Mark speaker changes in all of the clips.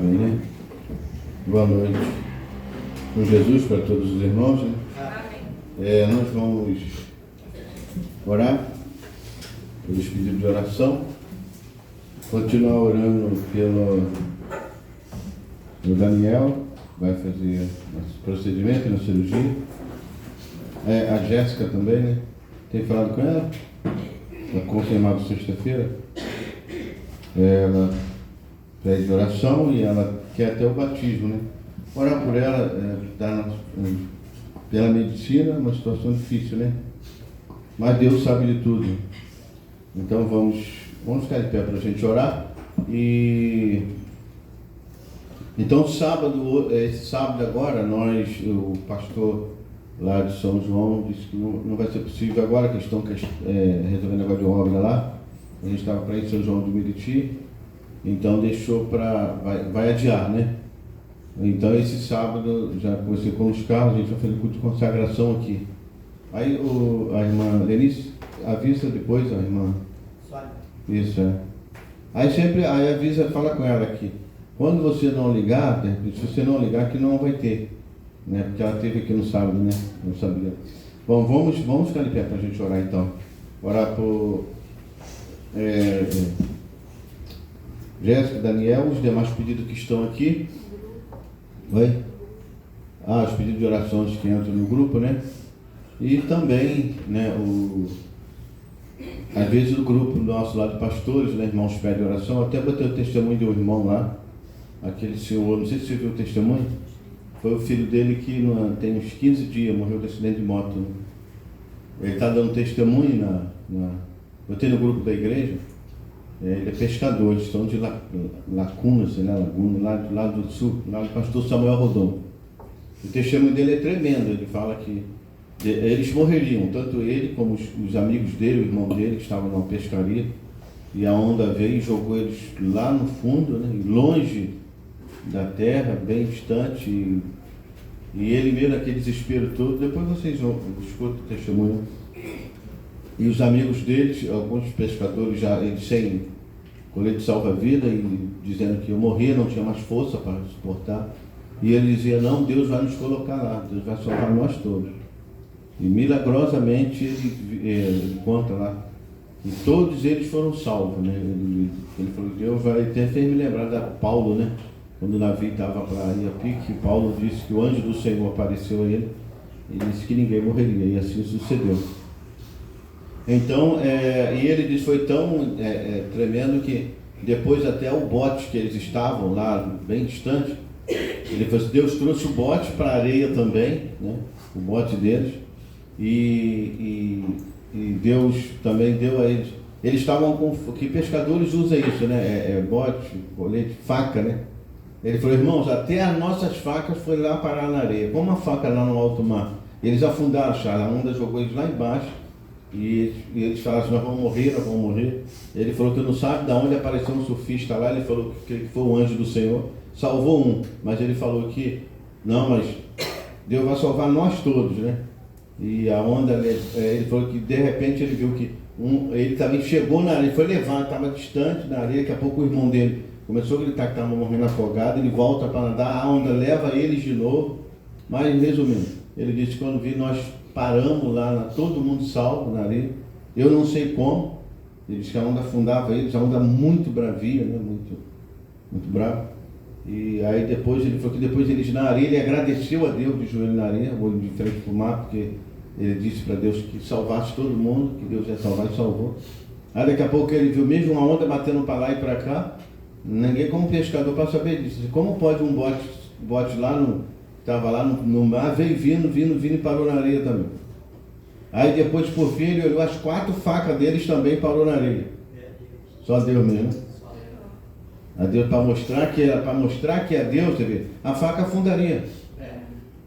Speaker 1: Amém, né? Boa noite. Com Jesus para todos os irmãos, né? Amém. Nós vamos orar pelos pedidos de oração, continuar orando pelo Daniel, vai fazer esse procedimento na cirurgia. A Jéssica também, né? Tem falado com ela? Ela confirmado sexta-feira. Ela pede oração e ela quer até o batismo, né? Orar por ela, está pela medicina, uma situação difícil, né? Mas Deus sabe de tudo. Então vamos ficar de pé para a gente orar. Então esse sábado agora, o pastor lá de São João disse que não vai ser possível agora, que estão resolvendo negócio de obra lá. A gente estava para ir em São João do Meriti, então deixou vai adiar, né? Então esse sábado, já comecei com os carros, a gente vai fazer culto de consagração aqui. Aí a irmã Lenice avisa depois, a irmã. Isso, é. Aí avisa, fala com ela aqui. Quando você não ligar, se você não ligar, que não vai ter, né? Porque ela teve aqui no sábado, né? Não sabia. Bom, vamos ficar de pé para a gente orar então. Orar por Jéssica, Daniel, os demais pedidos que estão aqui. Oi? Os pedidos de orações que entram no grupo, né? E também, né, às vezes o grupo nosso lá de pastores, né, irmãos pedem oração. Até botei o testemunho de um irmão lá, aquele senhor, não sei se você viu o testemunho, foi o filho dele que tem uns 15 dias, morreu de acidente de moto, né? Ele está dando testemunho botei no grupo da igreja. Ele é pescador, eles estão de Laguna, sei lá, lá do sul, lá do pastor Samuel Rodon. O testemunho dele é tremendo. Ele fala que eles morreriam, tanto ele como os amigos dele, o irmão dele, que estavam numa pescaria, e a onda veio e jogou eles lá no fundo, né, longe da terra, bem distante, e ele meio naquele desespero todo. Depois vocês escutam o testemunho. E os amigos deles, alguns pescadores já, eles sem colete salva-vida, e dizendo que eu morria, não tinha mais força para suportar. E ele dizia, não, Deus vai nos colocar lá, Deus vai salvar nós todos. E milagrosamente ele conta lá, e todos eles foram salvos, né? Ele falou que Deus vai até fez me lembrar da Paulo, né? Quando o navio estava para ir a pique, Paulo disse que o anjo do Senhor apareceu a ele e disse que ninguém morreria, e assim sucedeu. Então, e ele disse, foi tão tremendo que depois até o bote que eles estavam lá, bem distante, ele falou assim, Deus trouxe o bote para a areia também, né? O bote deles, e Deus também deu a eles. Eles estavam com, que pescadores usam isso, né? Bote, colete, faca, né? Ele falou, irmãos, até as nossas facas foram lá parar na areia, como a faca lá no alto mar. Eles afundaram, a onda jogou eles lá embaixo. E eles falaram assim, nós vamos morrer. Ele falou que não sabe de onde apareceu um surfista lá. Ele falou que foi o anjo do Senhor, salvou um, mas ele falou que não, mas Deus vai salvar nós todos, né? E a onda, ele falou que de repente ele viu que ele também chegou na areia, foi levado, estava distante na areia. Daqui a pouco o irmão dele começou a gritar que estava morrendo afogado. Ele volta para nadar, a onda leva eles de novo. Mas resumindo, ele disse que quando vi nós paramos lá, todo mundo salvo na areia. Eu não sei como. Ele disse que a onda afundava eles, a onda muito bravia, né? Muito brava. E aí depois ele falou que depois eles na areia, ele agradeceu a Deus de joelho na areia, olho de frente para o mar, porque ele disse para Deus que salvasse todo mundo, que Deus ia salvar e salvou. Aí daqui a pouco ele viu mesmo uma onda batendo para lá e para cá. Ninguém como pescador para saber disso. Como pode um bote lá estava lá no mar, veio vindo e parou na areia também. Aí depois, por fim, ele olhou as 4 facas deles também e parou na areia. Só Deus mesmo. A Deus, para mostrar que é Deus, você vê, a faca afundaria.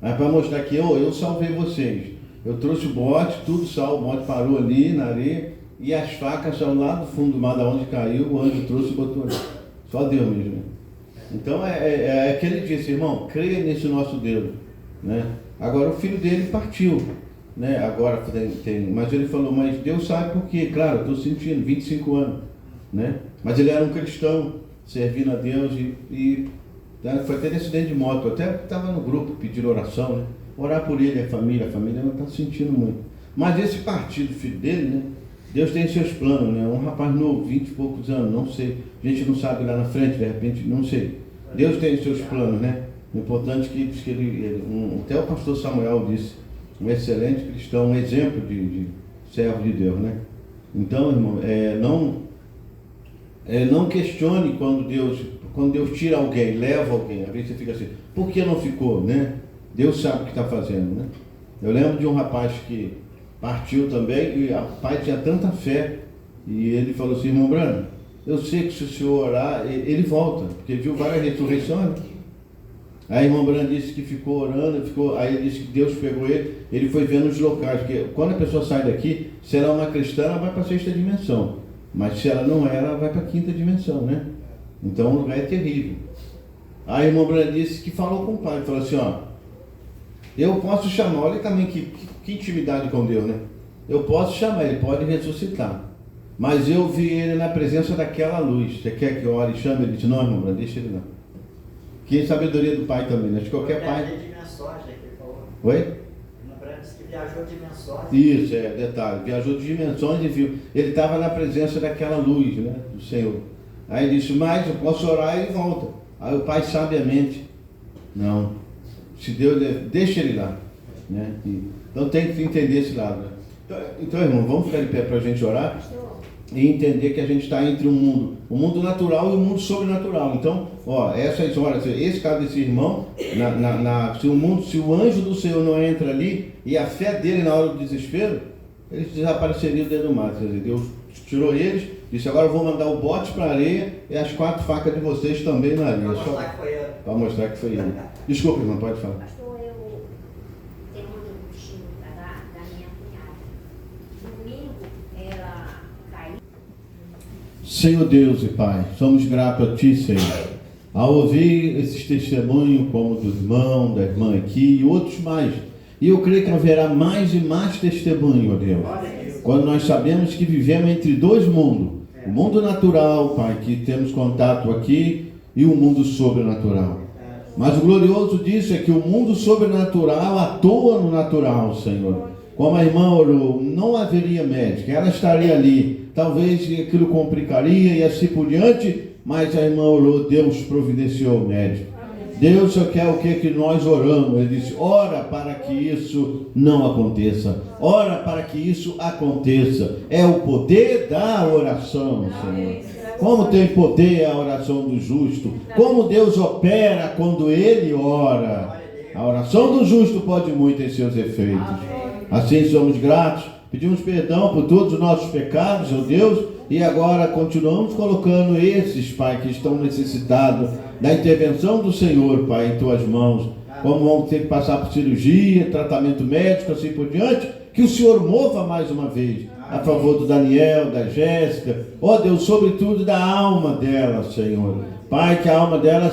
Speaker 1: Mas para mostrar que eu salvei vocês. Eu trouxe o bote, tudo salvo, o bote parou ali na areia, e as facas são lá do fundo do mar, da onde caiu, o anjo trouxe e botou ali. Só Deus mesmo. Então é que ele disse, irmão, creia nesse nosso Deus, né? Agora o filho dele partiu, né? Agora mas ele falou, mas Deus sabe por quê? Claro, eu estou sentindo, 25 anos, né? Mas ele era um cristão, servindo a Deus, e Foi até acidente de moto, eu até estava no grupo pedindo oração, né? Orar por ele, a família não está sentindo muito. Mas esse partido, filho dele, né? Deus tem seus planos, né? Um rapaz novo, 20 e poucos anos, não sei. A gente não sabe lá na frente, de repente, não sei. Deus tem seus planos, né? O importante é que diz que até o pastor Samuel disse, um excelente cristão, um exemplo de servo de Deus, né? Então, irmão, não questione quando Deus tira alguém, leva alguém. Às vezes você fica assim, por que não ficou, né? Deus sabe o que está fazendo, né? Eu lembro de um rapaz que partiu também e o pai tinha tanta fé e ele falou assim, irmão Brando, eu sei que se o senhor orar, ele volta, porque viu várias ressurreições. Aí o irmão Brando disse que ficou orando, aí ele disse que Deus pegou ele foi vendo os locais, porque quando a pessoa sai daqui, se ela é uma cristã, ela vai para a 6ª dimensão, mas se ela não é, ela vai para a 5ª dimensão, né? Então o lugar é terrível. Aí o irmão Brando disse que falou com o pai, falou assim, eu posso chamar, olha também que intimidade com Deus, né? Eu posso chamar, ele pode ressuscitar, mas eu vi ele na presença daquela luz. Você quer que eu ore e chame? Ele disse, não, irmão Brando, deixa ele não. Que sabedoria do pai também, né? Acho que qualquer pai...
Speaker 2: dimensões, que ele falou.
Speaker 1: Oi?
Speaker 2: O Brando disse que viajou dimensões.
Speaker 1: Isso, detalhe, viajou de dimensões e viu. Ele estava na presença daquela luz, né? Do Senhor. Aí ele disse, mas eu posso orar e ele volta. Aí o pai sabiamente, não, se Deus deixa ele lá, né? Então tem que entender esse lado, né? Então, irmão, vamos ficar de pé para a gente orar e entender que a gente está entre o mundo natural e o mundo sobrenatural. Então, essas horas, esse caso desse irmão, se o anjo do Senhor não entra ali e a fé dele na hora do desespero, eles desapareceriam dentro do mato. Quer dizer, Deus tirou eles, disse, agora eu vou mandar o bote para a areia e as 4 facas de vocês também na areia. Para mostrar que foi ele. Desculpa, irmão, pode falar.
Speaker 3: Pastor, eu tenho um bichinho da minha cunhada. Domingo, ela caiu.
Speaker 1: Senhor Deus e Pai, somos gratos a Ti, Senhor, ao ouvir esses testemunhos, como do irmão, da irmã aqui e outros mais. E eu creio que haverá mais e mais testemunho, ó Deus. Quando nós sabemos que vivemos entre dois mundos. O mundo natural, Pai, que temos contato aqui, e o mundo sobrenatural. Mas o glorioso disso é que o mundo sobrenatural atua no natural, Senhor. Como a irmã orou, não haveria médico, ela estaria ali. Talvez aquilo complicaria e assim por diante, mas a irmã orou, Deus providenciou o médico. Deus só quer o que nós oramos. Ele disse, ora para que isso não aconteça. Ora para que isso aconteça. É o poder da oração, Senhor. Como tem poder a oração do justo. Como Deus opera quando Ele ora. A oração do justo pode muito em seus efeitos. Assim somos gratos. Pedimos perdão por todos os nossos pecados, ó Deus. E agora continuamos colocando esses, Pai, que estão necessitados da intervenção do Senhor, Pai, em Tuas mãos. Como vão ter que passar por cirurgia, tratamento médico, assim por diante. Que o Senhor mova mais uma vez a favor do Daniel, da Jéssica. Ó Deus, sobretudo da alma dela, Senhor. Pai, que a alma dela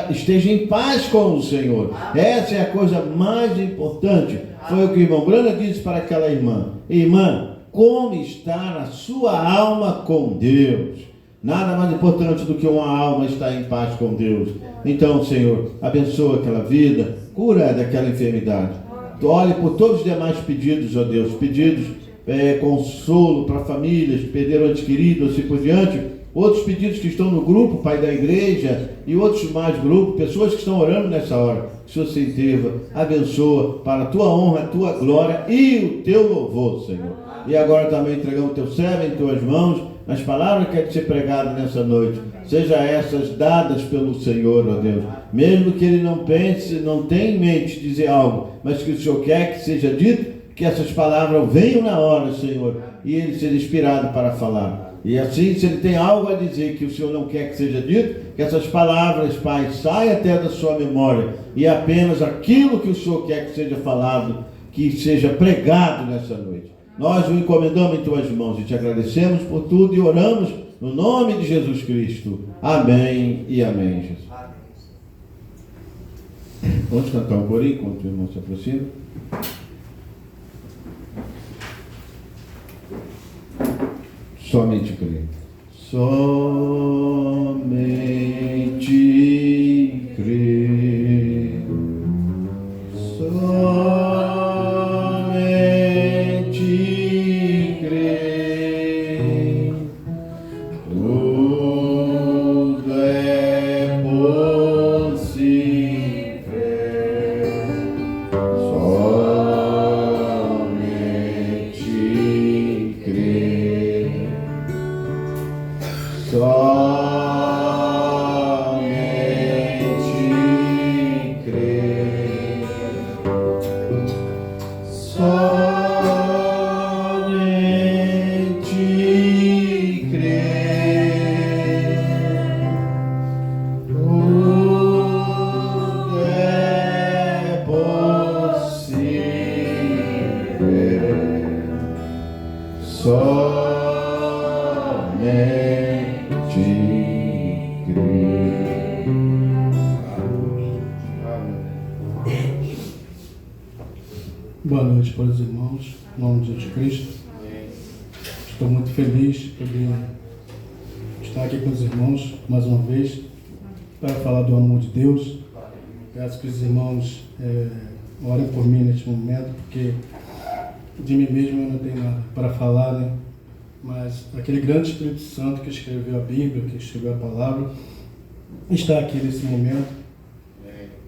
Speaker 1: esteja em paz com o Senhor. Essa é a coisa mais importante. Foi o que o irmão Brana disse para aquela irmã. Irmã, como está a sua alma com Deus? Nada mais importante do que uma alma estar em paz com Deus. Então, Senhor, abençoa aquela vida, cura daquela enfermidade. Olhe por todos os demais pedidos, ó Deus, pedidos, consolo para famílias que perderam entes queridos, assim por diante. Outros pedidos que estão no grupo, Pai, da igreja, e outros mais grupos, pessoas que estão orando nessa hora. Que o Senhor se interva, abençoa para a Tua honra, a Tua glória e o Teu louvor, Senhor. E agora também entregamos o Teu servo em Tuas mãos, as palavras que querem ser pregadas nessa noite, seja essas dadas pelo Senhor, ó Deus. Mesmo que Ele não pense, não tenha em mente dizer algo, mas que o Senhor quer que seja dito, que essas palavras venham na hora, Senhor, e Ele seja inspirado para falar. E assim, se Ele tem algo a dizer que o Senhor não quer que seja dito, que essas palavras, Pai, saiam até da sua memória, e apenas aquilo que o Senhor quer que seja falado, que seja pregado nessa noite. Nós o encomendamos em Tuas mãos e Te agradecemos por tudo e oramos no nome de Jesus Cristo. Amém e amém, Jesus. Vamos cantar um corinho enquanto o irmão se aproxima. Somente crer. Somente somente crer, somente crer, tudo é possível, somente crer.
Speaker 4: Boa noite para os irmãos, em nome de Jesus Cristo. Estou muito feliz de poder estar aqui com os irmãos mais uma vez para falar do amor de Deus. Peço que os irmãos orem por mim neste momento, porque de mim mesmo eu não tenho nada para falar, né? Mas aquele grande Espírito Santo que escreveu a Bíblia, que escreveu a palavra, está aqui nesse momento.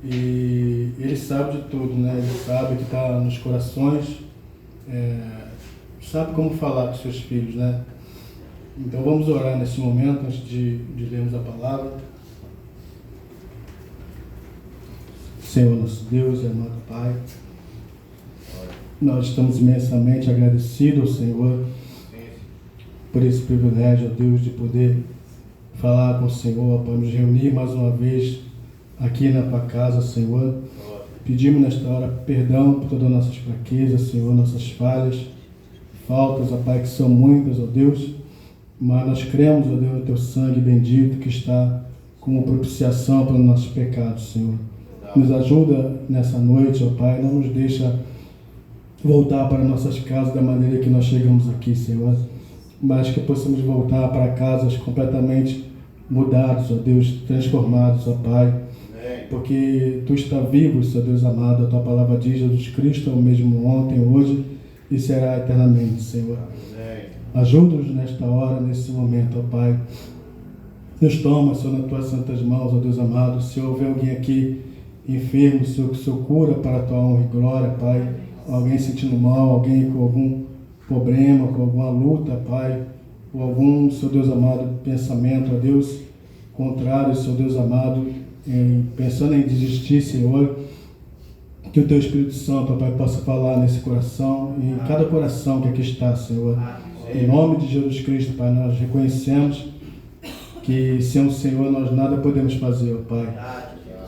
Speaker 4: E Ele sabe de tudo, né? Ele sabe que está nos corações, sabe como falar com seus filhos, né? Então vamos orar nesse momento, antes de lermos a palavra. Senhor nosso Deus e amado Pai, nós estamos imensamente agradecidos ao Senhor por esse privilégio, ó Deus, de poder falar com o Senhor, para nos reunir mais uma vez aqui na tua casa, Senhor. Pedimos nesta hora perdão por todas as nossas fraquezas, Senhor, nossas falhas, faltas, ó Pai, que são muitas, ó Deus, mas nós cremos, ó Deus, no teu sangue bendito que está como propiciação para os nossos pecados, Senhor. Nos ajuda nessa noite, ó Pai, não nos deixa voltar para nossas casas da maneira que nós chegamos aqui, Senhor, mas que possamos voltar para casas completamente mudados, ó Deus, transformados, ó Pai, porque Tu está vivo, Senhor Deus amado, a Tua palavra diz, Jesus Cristo é o mesmo ontem, hoje e será eternamente, Senhor. Ajuda-nos nesta hora, nesse momento, ó Pai. Nos toma, Senhor, nas Tuas santas mãos, ó Deus amado. Se houver alguém aqui enfermo, Senhor, que o Senhor cura para a Tua honra e glória, Pai. Alguém sentindo mal, alguém com algum problema, com alguma luta, Pai, ou algum, Senhor Deus amado, pensamento, ó Deus, contrário, Senhor Deus amado, pensando em desistir, Senhor, que o Teu Espírito Santo, ó Pai, possa falar nesse coração, em cada coração que aqui está, Senhor. Em nome de Jesus Cristo, Pai, nós reconhecemos que sem o Senhor nós nada podemos fazer, ó Pai.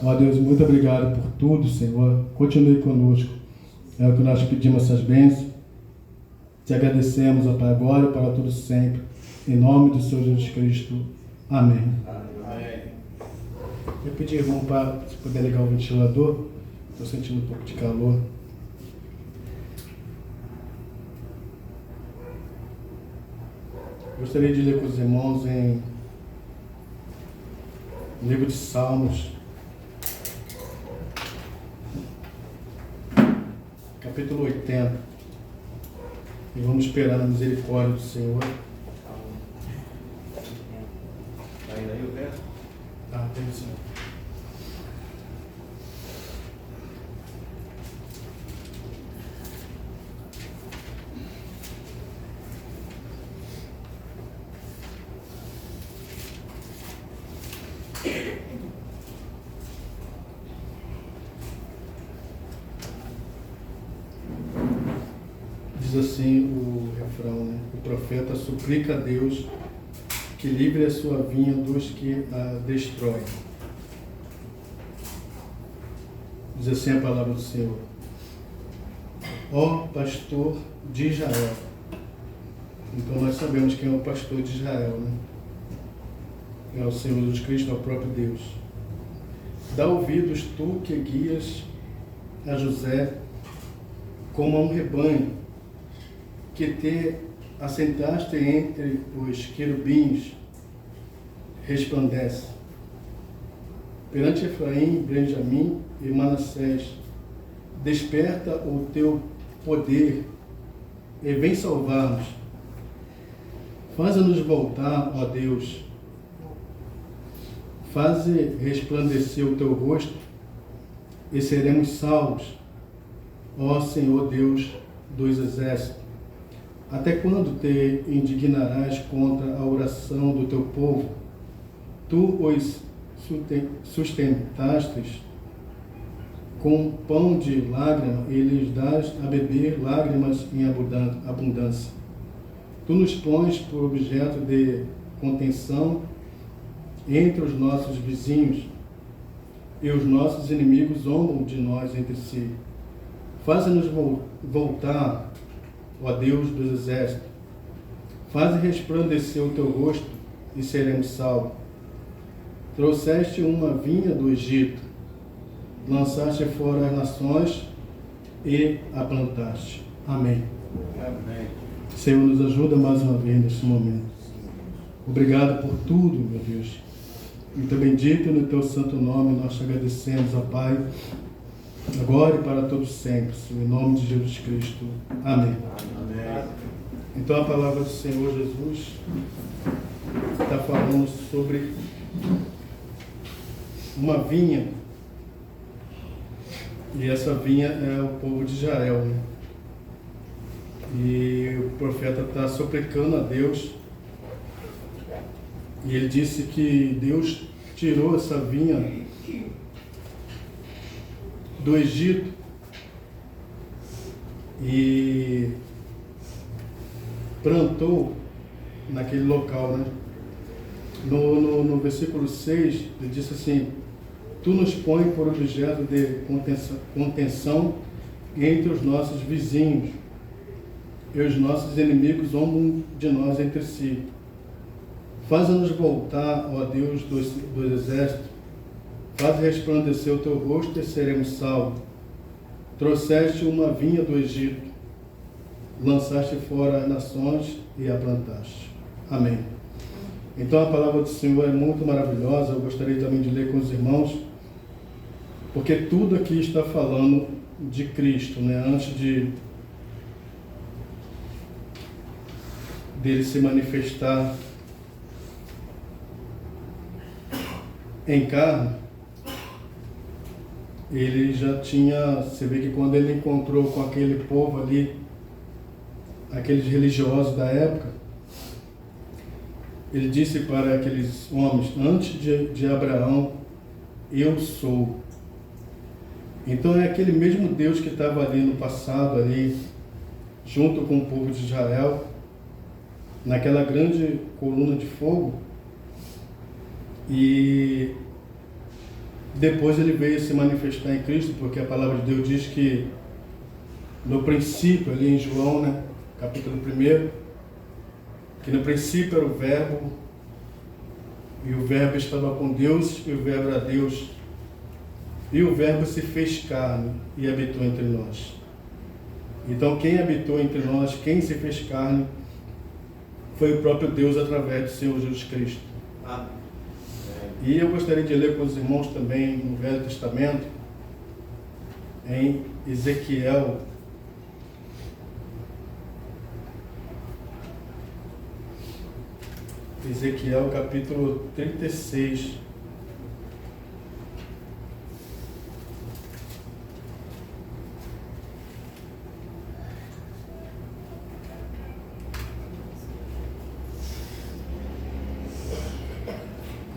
Speaker 4: Ó Deus, muito obrigado por tudo, Senhor. Continue conosco. É o que nós pedimos, essas bênçãos. Te agradecemos, ó Pai, agora e para tudo sempre. Em nome do Senhor Jesus Cristo. Amém. Eu pedi, irmão, para se puder ligar o ventilador. Estou sentindo um pouco de calor. Gostaria de ler com os irmãos em livro de Salmos, capítulo 80. E vamos esperar a misericórdia do Senhor.
Speaker 1: Está indo aí o verso?
Speaker 4: Ah, tem sim. Diz assim o refrão, né? O profeta suplica a Deus que livre a sua vinha dos que a destroem. Diz assim a palavra do Senhor. Ó pastor de Israel. Então nós sabemos quem é o pastor de Israel, né? É o Senhor Jesus Cristo, é o próprio Deus. Dá ouvidos tu que guias a José como a um rebanho, que te assentaste entre os querubins, resplandece. Perante Efraim, Benjamim e Manassés, desperta o teu poder e vem salvar-nos. Faze-nos voltar, ó Deus. Faze resplandecer o teu rosto e seremos salvos, ó Senhor Deus dos exércitos. Até quando te indignarás contra a oração do teu povo? Tu os sustentastes com pão de lágrima e lhes dás a beber lágrimas em abundância. Tu nos pões por objeto de contenção entre os nossos vizinhos, e os nossos inimigos zombam de nós entre si. Faze-nos voltar, ó Deus dos exércitos. Faze resplandecer o teu rosto e seremos salvos. Trouxeste uma vinha do Egito, lançaste fora as nações e a plantaste. Amém.
Speaker 1: Amém.
Speaker 4: Senhor, nos ajuda mais uma vez neste momento. Obrigado por tudo, meu Deus. Muito bendito no teu santo nome, nós te agradecemos, ó Pai, agora e para todos sempre, em nome de Jesus Cristo. Amém.
Speaker 1: Amém.
Speaker 4: Então a palavra do Senhor Jesus está falando sobre uma vinha, e essa vinha é o povo de Israel, né? E o profeta está suplicando a Deus, e ele disse que Deus tirou essa vinha do Egito e plantou naquele local, né? No versículo 6, ele disse assim: Tu nos põe por objeto de contenção entre os nossos vizinhos, e os nossos inimigos zombam de nós entre si. Faze-nos voltar, ó Deus dos exércitos, faz resplandecer o teu rosto e seremos salvos. Trouxeste uma vinha do Egito, lançaste fora as nações e a plantaste. Amém. Então a palavra do Senhor é muito maravilhosa, eu gostaria também de ler com os irmãos, porque tudo aqui está falando de Cristo, né? Antes dele se manifestar em carne, ele já tinha, você vê que quando ele encontrou com aquele povo ali, aqueles religiosos da época, ele disse para aqueles homens: antes de Abraão, eu sou. Então é aquele mesmo Deus que estava ali no passado, ali, junto com o povo de Israel, naquela grande coluna de fogo, e depois ele veio se manifestar em Cristo, porque a palavra de Deus diz que no princípio, ali em João, né, capítulo 1, que no princípio era o Verbo, e o Verbo estava com Deus, e o Verbo era Deus, e o Verbo se fez carne e habitou entre nós. Então quem habitou entre nós, quem se fez carne, foi o próprio Deus através do Senhor Jesus Cristo.
Speaker 1: Amém.
Speaker 4: E eu gostaria de ler com os irmãos também no Velho Testamento, em Ezequiel, capítulo 36.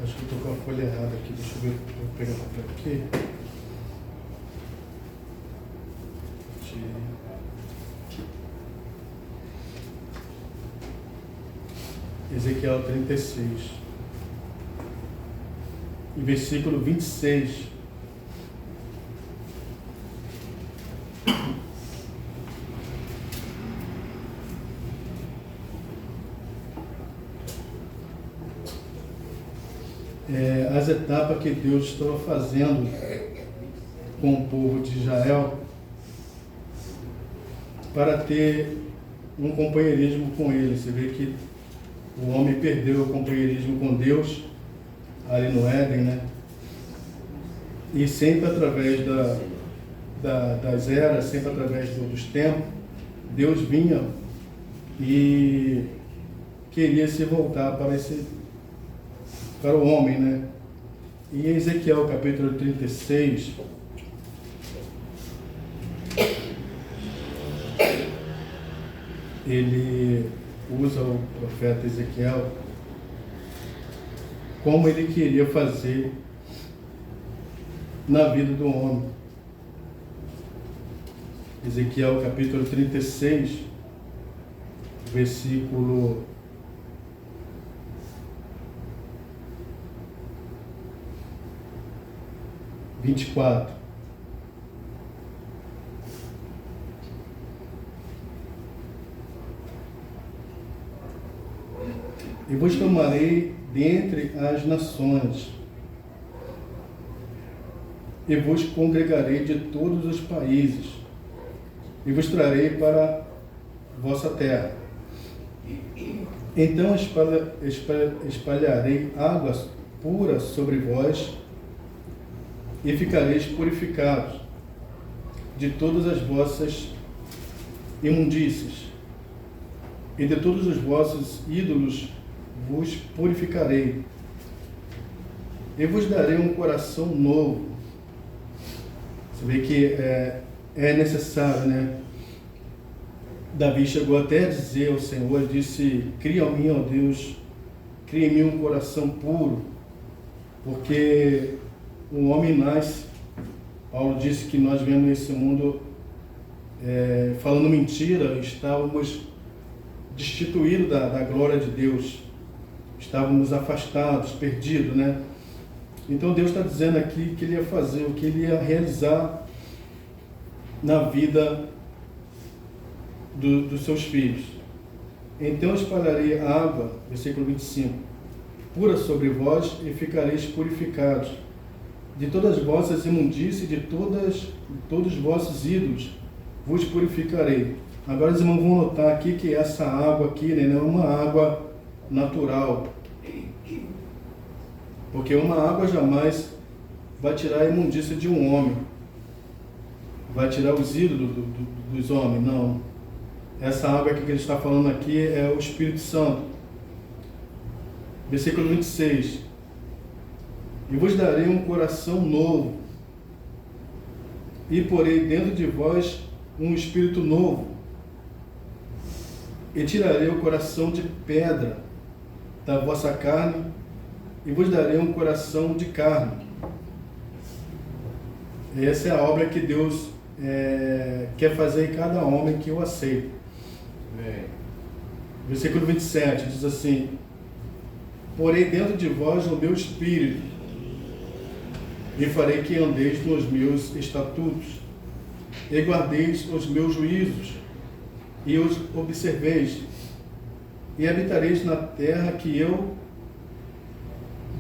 Speaker 4: Acho que eu estou com a folha errada aqui, deixa eu ver, vou pegar o papel aqui. Ezequiel 36, e versículo 26. As etapas que Deus estava fazendo com o povo de Israel para ter um companheirismo com ele. Você vê que o homem perdeu o companheirismo com Deus ali no Éden, né? E sempre através das eras, sempre através dos tempos, Deus vinha e queria se voltar para o homem, né? E em Ezequiel capítulo 36, ele usa o profeta Ezequiel como ele queria fazer na vida do homem. Ezequiel capítulo 36, versículo 24. E vos tomarei dentre as nações, e vos congregarei de todos os países, e vos trarei para vossa terra. Então espalharei águas puras sobre vós, e ficareis purificados de todas as vossas imundícies, e de todos os vossos ídolos vos purificarei, e vos darei um coração novo. Você vê que é necessário, né? Davi chegou até a dizer ao Senhor, disse: cria em mim, ó Deus, cria em mim um coração puro, porque o homem nasce. Paulo disse que nós vemos nesse mundo falando mentira, estávamos destituídos da glória de Deus, estávamos afastados, perdidos, né? Então Deus está dizendo aqui que Ele ia fazer, o que Ele ia realizar na vida dos seus filhos. Então espalharei água, versículo 25, pura sobre vós, e ficareis purificados de todas as vossas imundícies, de todos os vossos ídolos vos purificarei. Agora os irmãos vão notar aqui que essa água aqui, né, não é uma água natural, porque uma água jamais vai tirar a imundícia de um homem, vai tirar os ídolos dos homens, não. Essa água aqui que ele está falando aqui é o Espírito Santo. Versículo 26. E vos darei um coração novo, e porei dentro de vós um espírito novo, e tirarei o coração de pedra da vossa carne, e vos darei um coração de carne. Essa é a obra que Deus quer fazer em cada homem que o aceita. Versículo 27 diz assim: porei dentro de vós o meu espírito, e farei que andeis nos meus estatutos, e guardeis os meus juízos, e os observeis, e habitareis na terra que eu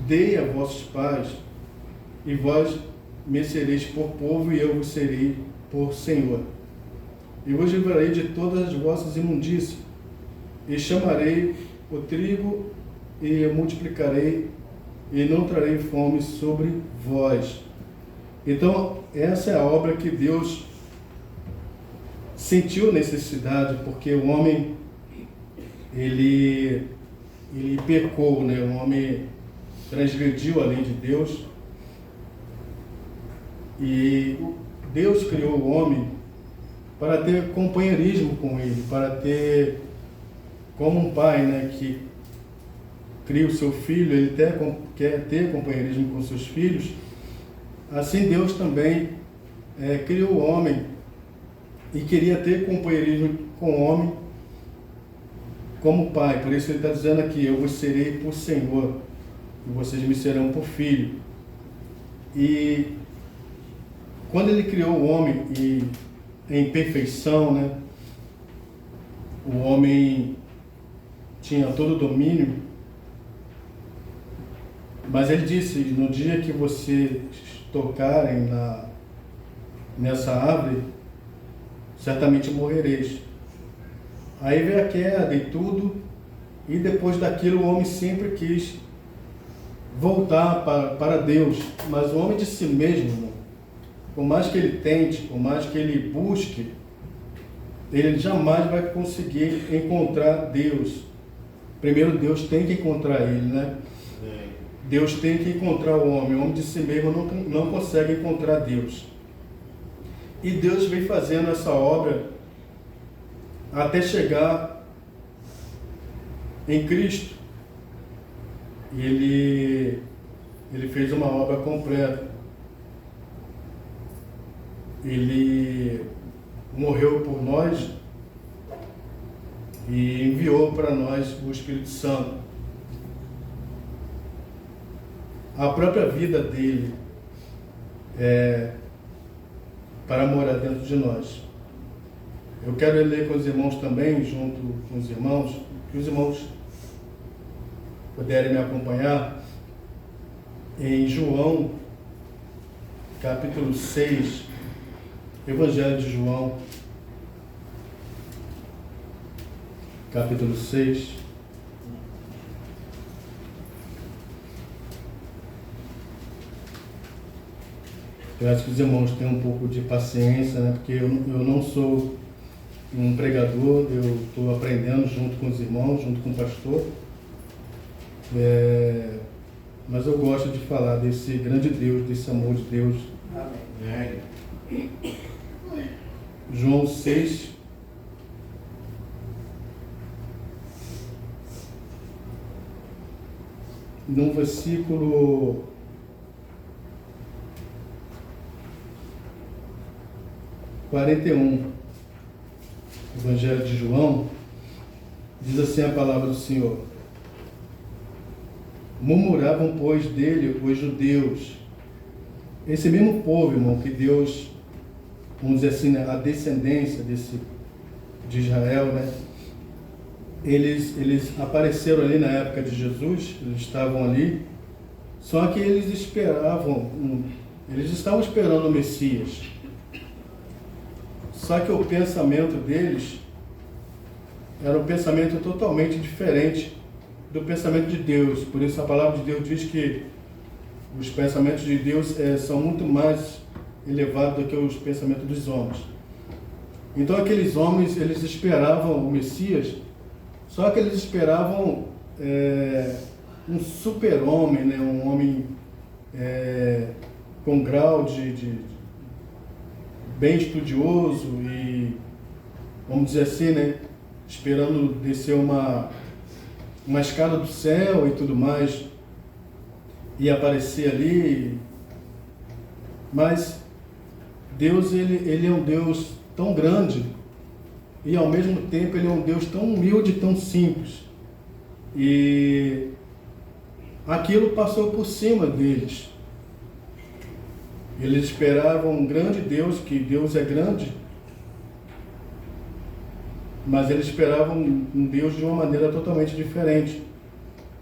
Speaker 4: dei a vossos pais, e vós me sereis por povo, e eu vos serei por Senhor. E vos livrarei de todas as vossas imundícias, e chamarei o trigo, e multiplicarei, e não trarei fome sobre vós. Então, essa é a obra que Deus sentiu necessidade, porque o homem, ele pecou, né? O homem transgrediu a lei de Deus, e Deus criou o homem para ter companheirismo com ele, para ter, como um pai, né, que cria o seu filho, ele quer ter companheirismo com seus filhos. Assim Deus também criou o homem e queria ter companheirismo com o homem como pai. Por isso ele está dizendo aqui: eu vos serei por Senhor, e vocês me serão por filho. E quando ele criou o homem em perfeição, né, o homem tinha todo o domínio, mas ele disse: no dia que vocês tocarem nessa árvore, certamente morrereis. Aí veio a queda e tudo, e depois daquilo o homem sempre quis voltar para Deus, mas o homem de si mesmo, por mais que ele tente, por mais que ele busque, ele jamais vai conseguir encontrar Deus. Primeiro Deus tem que encontrar ele, né? Deus tem que encontrar o homem de si mesmo não consegue encontrar Deus. E Deus vem fazendo essa obra até chegar em Cristo. E ele fez uma obra completa. Ele morreu por nós e enviou para nós o Espírito Santo. A própria vida dele para morar dentro de nós. Eu quero ler com os irmãos também, junto com os irmãos, que os irmãos puderem me acompanhar, em João, capítulo 6, Evangelho de João, capítulo 6. Eu acho que os irmãos têm um pouco de paciência, né? Porque eu não sou um pregador, eu estou aprendendo junto com os irmãos, junto com o pastor. Mas eu gosto de falar desse grande Deus, desse amor de Deus.
Speaker 2: Amém.
Speaker 4: João 6. No versículo 41, Evangelho de João, diz assim a palavra do Senhor: murmuravam, pois, dele os judeus. Esse mesmo povo, irmão, que Deus, vamos dizer assim, a descendência de Israel, né? Eles apareceram ali na época de Jesus, eles estavam ali, só que eles estavam esperando o Messias. Só que o pensamento deles era um pensamento totalmente diferente do pensamento de Deus. Por isso a palavra de Deus diz que os pensamentos de Deus são muito mais elevados do que os pensamentos dos homens. Então aqueles homens, eles esperavam o Messias, só que eles esperavam um super-homem, né? Um homem com grau de bem estudioso e, vamos dizer assim, né? Esperando descer uma escada do céu e tudo mais, e aparecer ali. Mas Deus, ele é um Deus tão grande e ao mesmo tempo ele é um Deus tão humilde e tão simples. E aquilo passou por cima deles. Eles esperavam um grande Deus, que Deus é grande, mas eles esperavam um Deus de uma maneira totalmente diferente.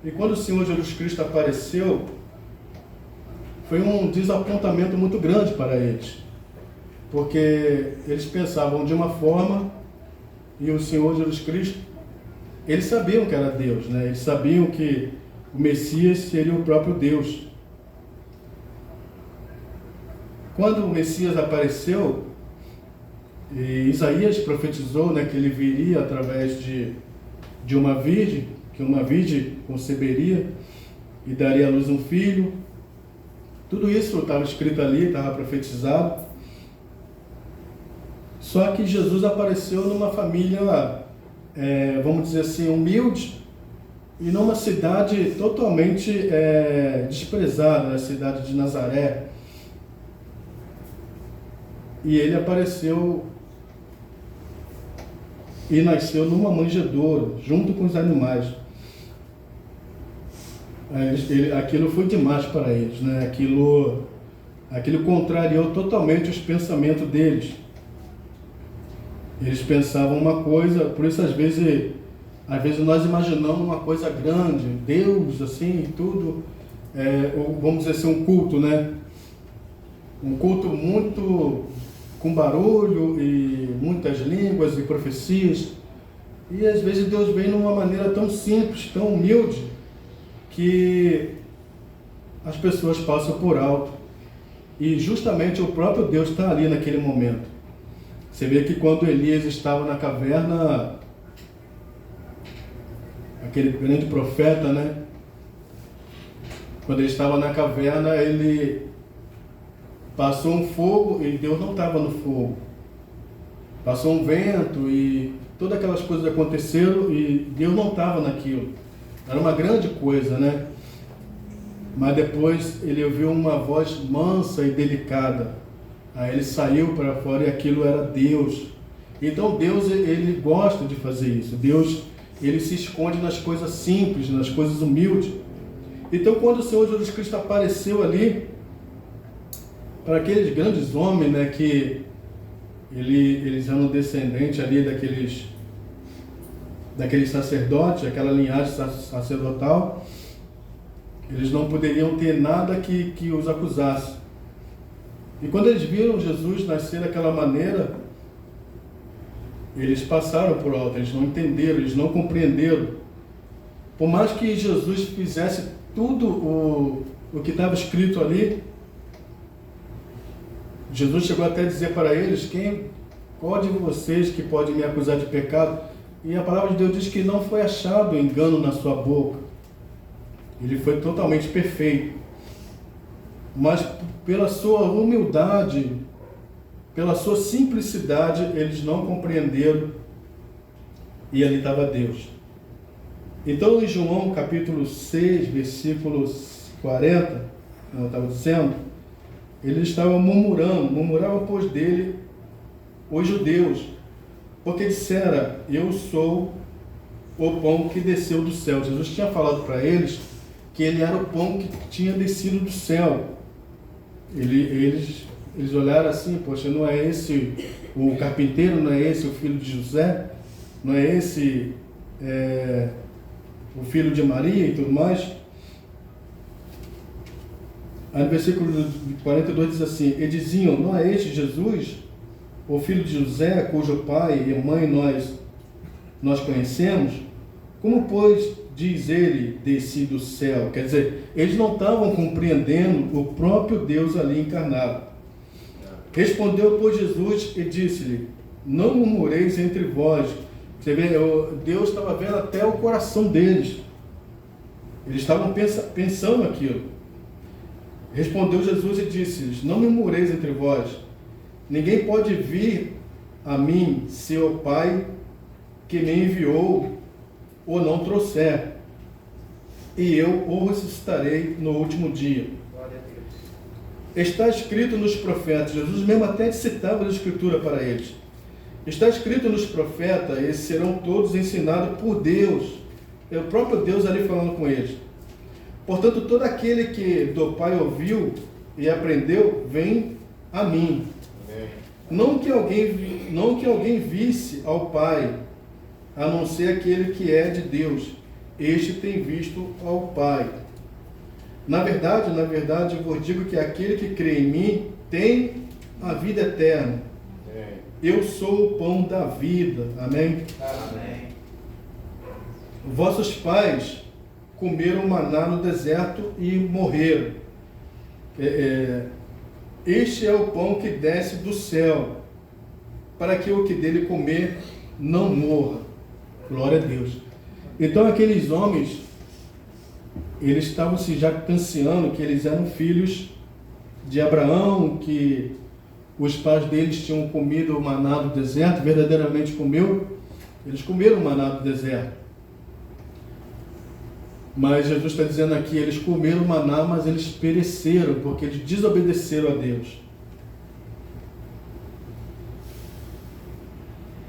Speaker 4: E quando o Senhor Jesus Cristo apareceu, foi um desapontamento muito grande para eles, porque eles pensavam de uma forma e o Senhor Jesus Cristo, eles sabiam que era Deus, né? Eles sabiam que o Messias seria o próprio Deus. Quando o Messias apareceu, e Isaías profetizou, né, que ele viria através de uma virgem, que uma virgem conceberia e daria à luz um filho. Tudo isso estava escrito ali, estava profetizado. Só que Jesus apareceu numa família, vamos dizer assim, humilde, e numa cidade totalmente desprezada, a cidade de Nazaré. E ele apareceu e nasceu numa manjedoura, junto com os animais. Aquilo foi demais para eles, né? Aquilo contrariou totalmente os pensamentos deles. Eles pensavam uma coisa, por isso às vezes nós imaginamos uma coisa grande, Deus, assim, tudo, vamos dizer assim, um culto, né? Um culto muito com barulho e muitas línguas e profecias. E às vezes Deus vem numa maneira tão simples, tão humilde, que as pessoas passam por alto. E justamente o próprio Deus está ali naquele momento. Você vê que quando Elias estava na caverna, aquele grande profeta, né? Quando ele estava na caverna, ele passou um fogo e Deus não estava no fogo. Passou um vento e todas aquelas coisas aconteceram e Deus não estava naquilo. Era uma grande coisa, né? Mas depois ele ouviu uma voz mansa e delicada. Aí ele saiu para fora e aquilo era Deus. Então Deus, ele gosta de fazer isso. Deus, ele se esconde nas coisas simples, nas coisas humildes. Então quando o Senhor Jesus Cristo apareceu ali, para aqueles grandes homens, né, que eles eram descendentes ali daqueles sacerdotes, aquela linhagem sacerdotal, eles não poderiam ter nada que os acusasse. E quando eles viram Jesus nascer daquela maneira, eles passaram por alto, eles não entenderam, eles não compreenderam. Por mais que Jesus fizesse tudo o que estava escrito ali, Jesus chegou até a dizer para eles: qual de vocês que pode me acusar de pecado? E a palavra de Deus diz que não foi achado engano na sua boca. Ele foi totalmente perfeito. Mas pela sua humildade, pela sua simplicidade, eles não compreenderam. E ali estava Deus. Então em João capítulo 6, versículos 40, como eu estava dizendo, eles estavam murmuravam pois dele os judeus, porque dissera: eu sou o pão que desceu do céu. Jesus tinha falado para eles que ele era o pão que tinha descido do céu. Eles olharam assim: poxa, não é esse o carpinteiro, não é esse o filho de José, não é esse o filho de Maria e tudo mais? Aí no versículo 42 diz assim: e diziam: não é este Jesus, o filho de José, cujo pai e mãe nós conhecemos? Como, pois, diz ele, desci do céu? Quer dizer, eles não estavam compreendendo o próprio Deus ali encarnado. Respondeu, pois, Jesus e disse-lhe: não murmureis entre vós. Você vê, Deus estava vendo até o coração deles. Eles estavam pensando aquilo. Respondeu Jesus e disse-lhes: não murmureis entre vós. Ninguém pode vir a mim se o Pai que me enviou o não trouxer, e eu o ressuscitarei no último dia.
Speaker 2: Glória a Deus.
Speaker 4: Está escrito nos profetas, Jesus mesmo até citava a escritura para eles. Está escrito nos profetas: eles serão todos ensinados por Deus. É o próprio Deus ali falando com eles. Portanto, todo aquele que do Pai ouviu e aprendeu, vem a mim. Não que alguém visse ao Pai, a não ser aquele que é de Deus. Este tem visto ao Pai. Na verdade, eu vos digo que aquele que crê em mim tem a vida eterna. Eu sou o pão da vida. Amém?
Speaker 2: Amém.
Speaker 4: Vossos pais comeram maná no deserto e morreram. Este é o pão que desce do céu, para que o que dele comer não morra. Glória a Deus. Então aqueles homens, eles estavam se jactanciando que eles eram filhos de Abraão, que os pais deles tinham comido o maná do deserto, verdadeiramente eles comeram o maná do deserto. Mas Jesus está dizendo aqui: eles comeram o maná, mas eles pereceram, porque eles desobedeceram a Deus.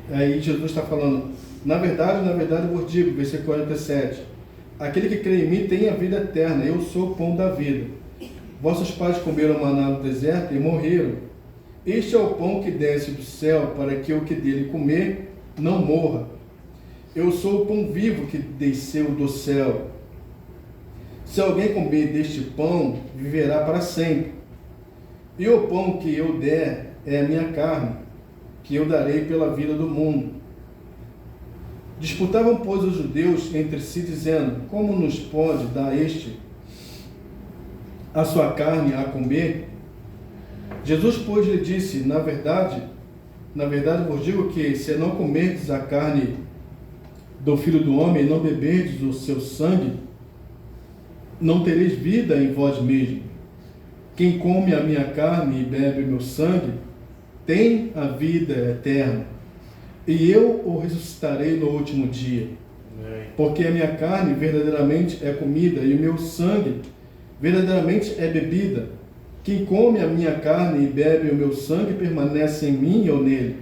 Speaker 4: Aí Jesus está falando: na verdade, eu vos digo, versículo 47, aquele que crê em mim tem a vida eterna, eu sou o pão da vida. Vossos pais comeram maná no deserto e morreram. Este é o pão que desce do céu, para que o que dele comer não morra. Eu sou o pão vivo que desceu do céu. Se alguém comer deste pão, viverá para sempre. E o pão que eu der é a minha carne, que eu darei pela vida do mundo. Disputavam, pois, os judeus entre si, dizendo: como nos pode dar este a sua carne a comer? Jesus, pois, lhe disse: na verdade vos digo que, se não comerdes a carne do Filho do Homem e não beberdes o seu sangue, não tereis vida em vós mesmos. Quem come a minha carne e bebe o meu sangue tem a vida eterna, e eu o ressuscitarei no último dia. Porque a minha carne verdadeiramente é comida e o meu sangue verdadeiramente é bebida. Quem come a minha carne e bebe o meu sangue permanece em mim e eu nele.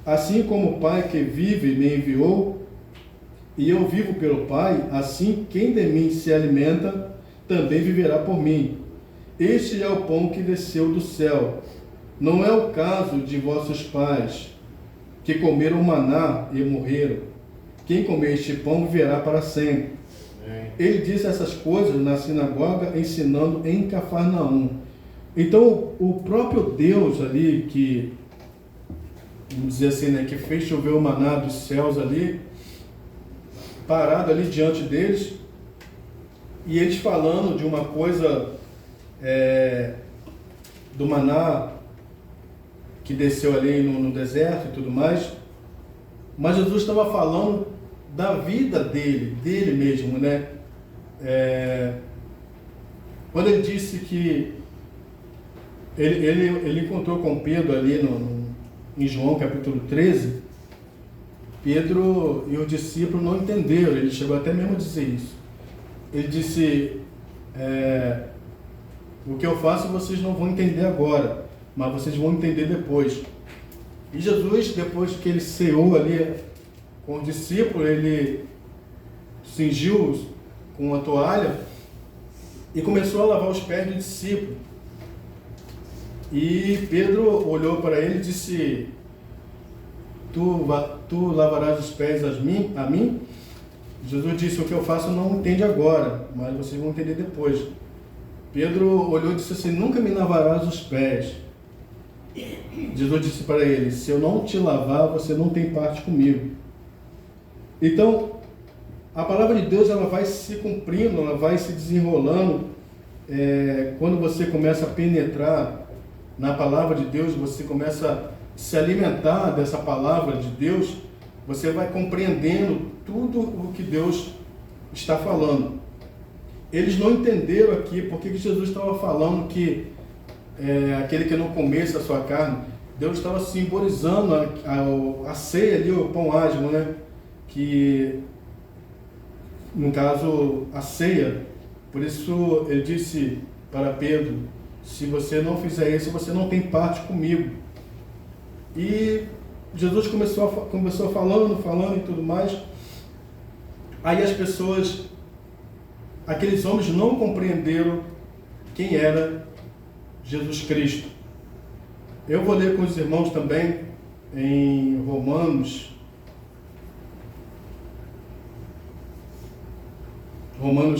Speaker 4: Assim como o Pai que vive me enviou, e eu vivo pelo Pai, assim quem de mim se alimenta também viverá por mim. Este é o pão que desceu do céu. Não é o caso de vossos pais, que comeram maná e morreram. Quem comer este pão viverá para sempre. Ele disse essas coisas na sinagoga, ensinando em Cafarnaum. Então, o próprio Deus ali, que, vamos dizer assim, né, que fez chover o maná dos céus ali, parado ali diante deles, e eles falando de uma coisa do maná que desceu ali no deserto e tudo mais, mas Jesus estava falando da vida dele mesmo, né? Quando ele disse que ele encontrou com Pedro ali em João capítulo 13, Pedro e os discípulos não entenderam, ele chegou até mesmo a dizer isso. Ele disse, o que eu faço vocês não vão entender agora, mas vocês vão entender depois. E Jesus, depois que ele ceou ali com os discípulos, ele cingiu-os com a toalha e começou a lavar os pés do discípulo. E Pedro olhou para ele e disse, tu lavarás os pés a mim? Jesus disse, o que eu faço não entende agora, mas vocês vão entender depois. Pedro olhou e disse assim, nunca me lavarás os pés. Jesus disse para ele, se eu não te lavar, você não tem parte comigo. Então, a palavra de Deus, ela vai se cumprindo, ela vai se desenrolando. Quando você começa a penetrar na palavra de Deus, você começa a se alimentar dessa palavra de Deus, você vai compreendendo tudo o que Deus está falando. Eles não entenderam aqui porque que Jesus estava falando que aquele que não comesse a sua carne, Deus estava simbolizando a ceia ali, o pão ázimo, né? Que, no caso, a ceia. Por isso ele disse para Pedro, se você não fizer isso, você não tem parte comigo. E Jesus começou falando e tudo mais. Aí as pessoas, aqueles homens não compreenderam quem era Jesus Cristo. Eu vou ler com os irmãos também em Romanos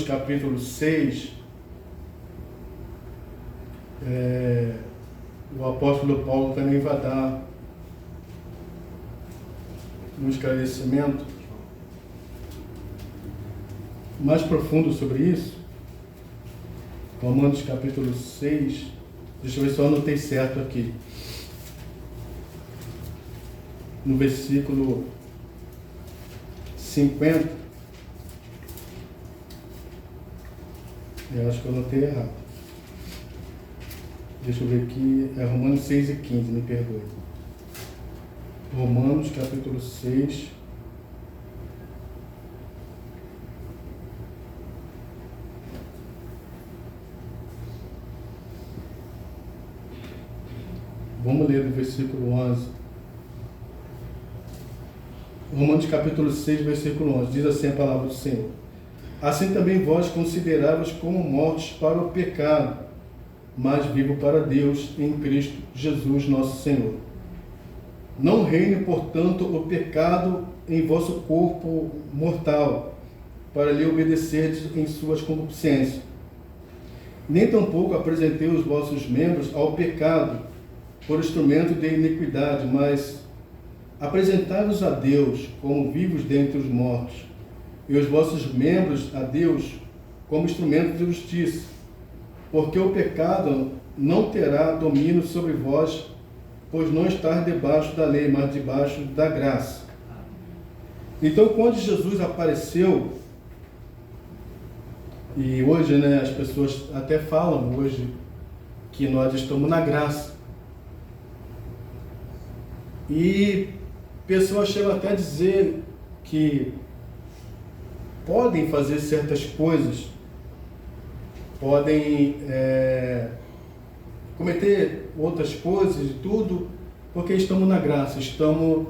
Speaker 4: capítulo 6. O apóstolo Paulo também vai dar um esclarecimento mais profundo sobre isso. Romanos capítulo 6, deixa eu ver se eu anotei certo aqui. No versículo 50, eu acho que eu anotei errado. Deixa eu ver aqui, é Romanos 6 e 15, me perdoe. Romanos capítulo 6. Vamos ler do versículo 11. Romanos capítulo 6, versículo 11. Diz assim a palavra do Senhor. Assim também vós consideráveis como mortos para o pecado, mas vivo para Deus em Cristo Jesus nosso Senhor. Não reine, portanto, o pecado em vosso corpo mortal, para lhe obedecerdes em suas concupiscências. Nem tampouco apresentei os vossos membros ao pecado, por instrumento de iniquidade, mas apresentai-vos a Deus como vivos dentre os mortos, e os vossos membros a Deus como instrumento de justiça, porque o pecado não terá domínio sobre vós, pois não estáis debaixo da lei, mas debaixo da graça. Então, quando Jesus apareceu, e hoje, né, as pessoas até falam hoje que nós estamos na graça. E pessoas chegam até a dizer que podem fazer certas coisas, podem cometer outras coisas e tudo, porque estamos na graça, estamos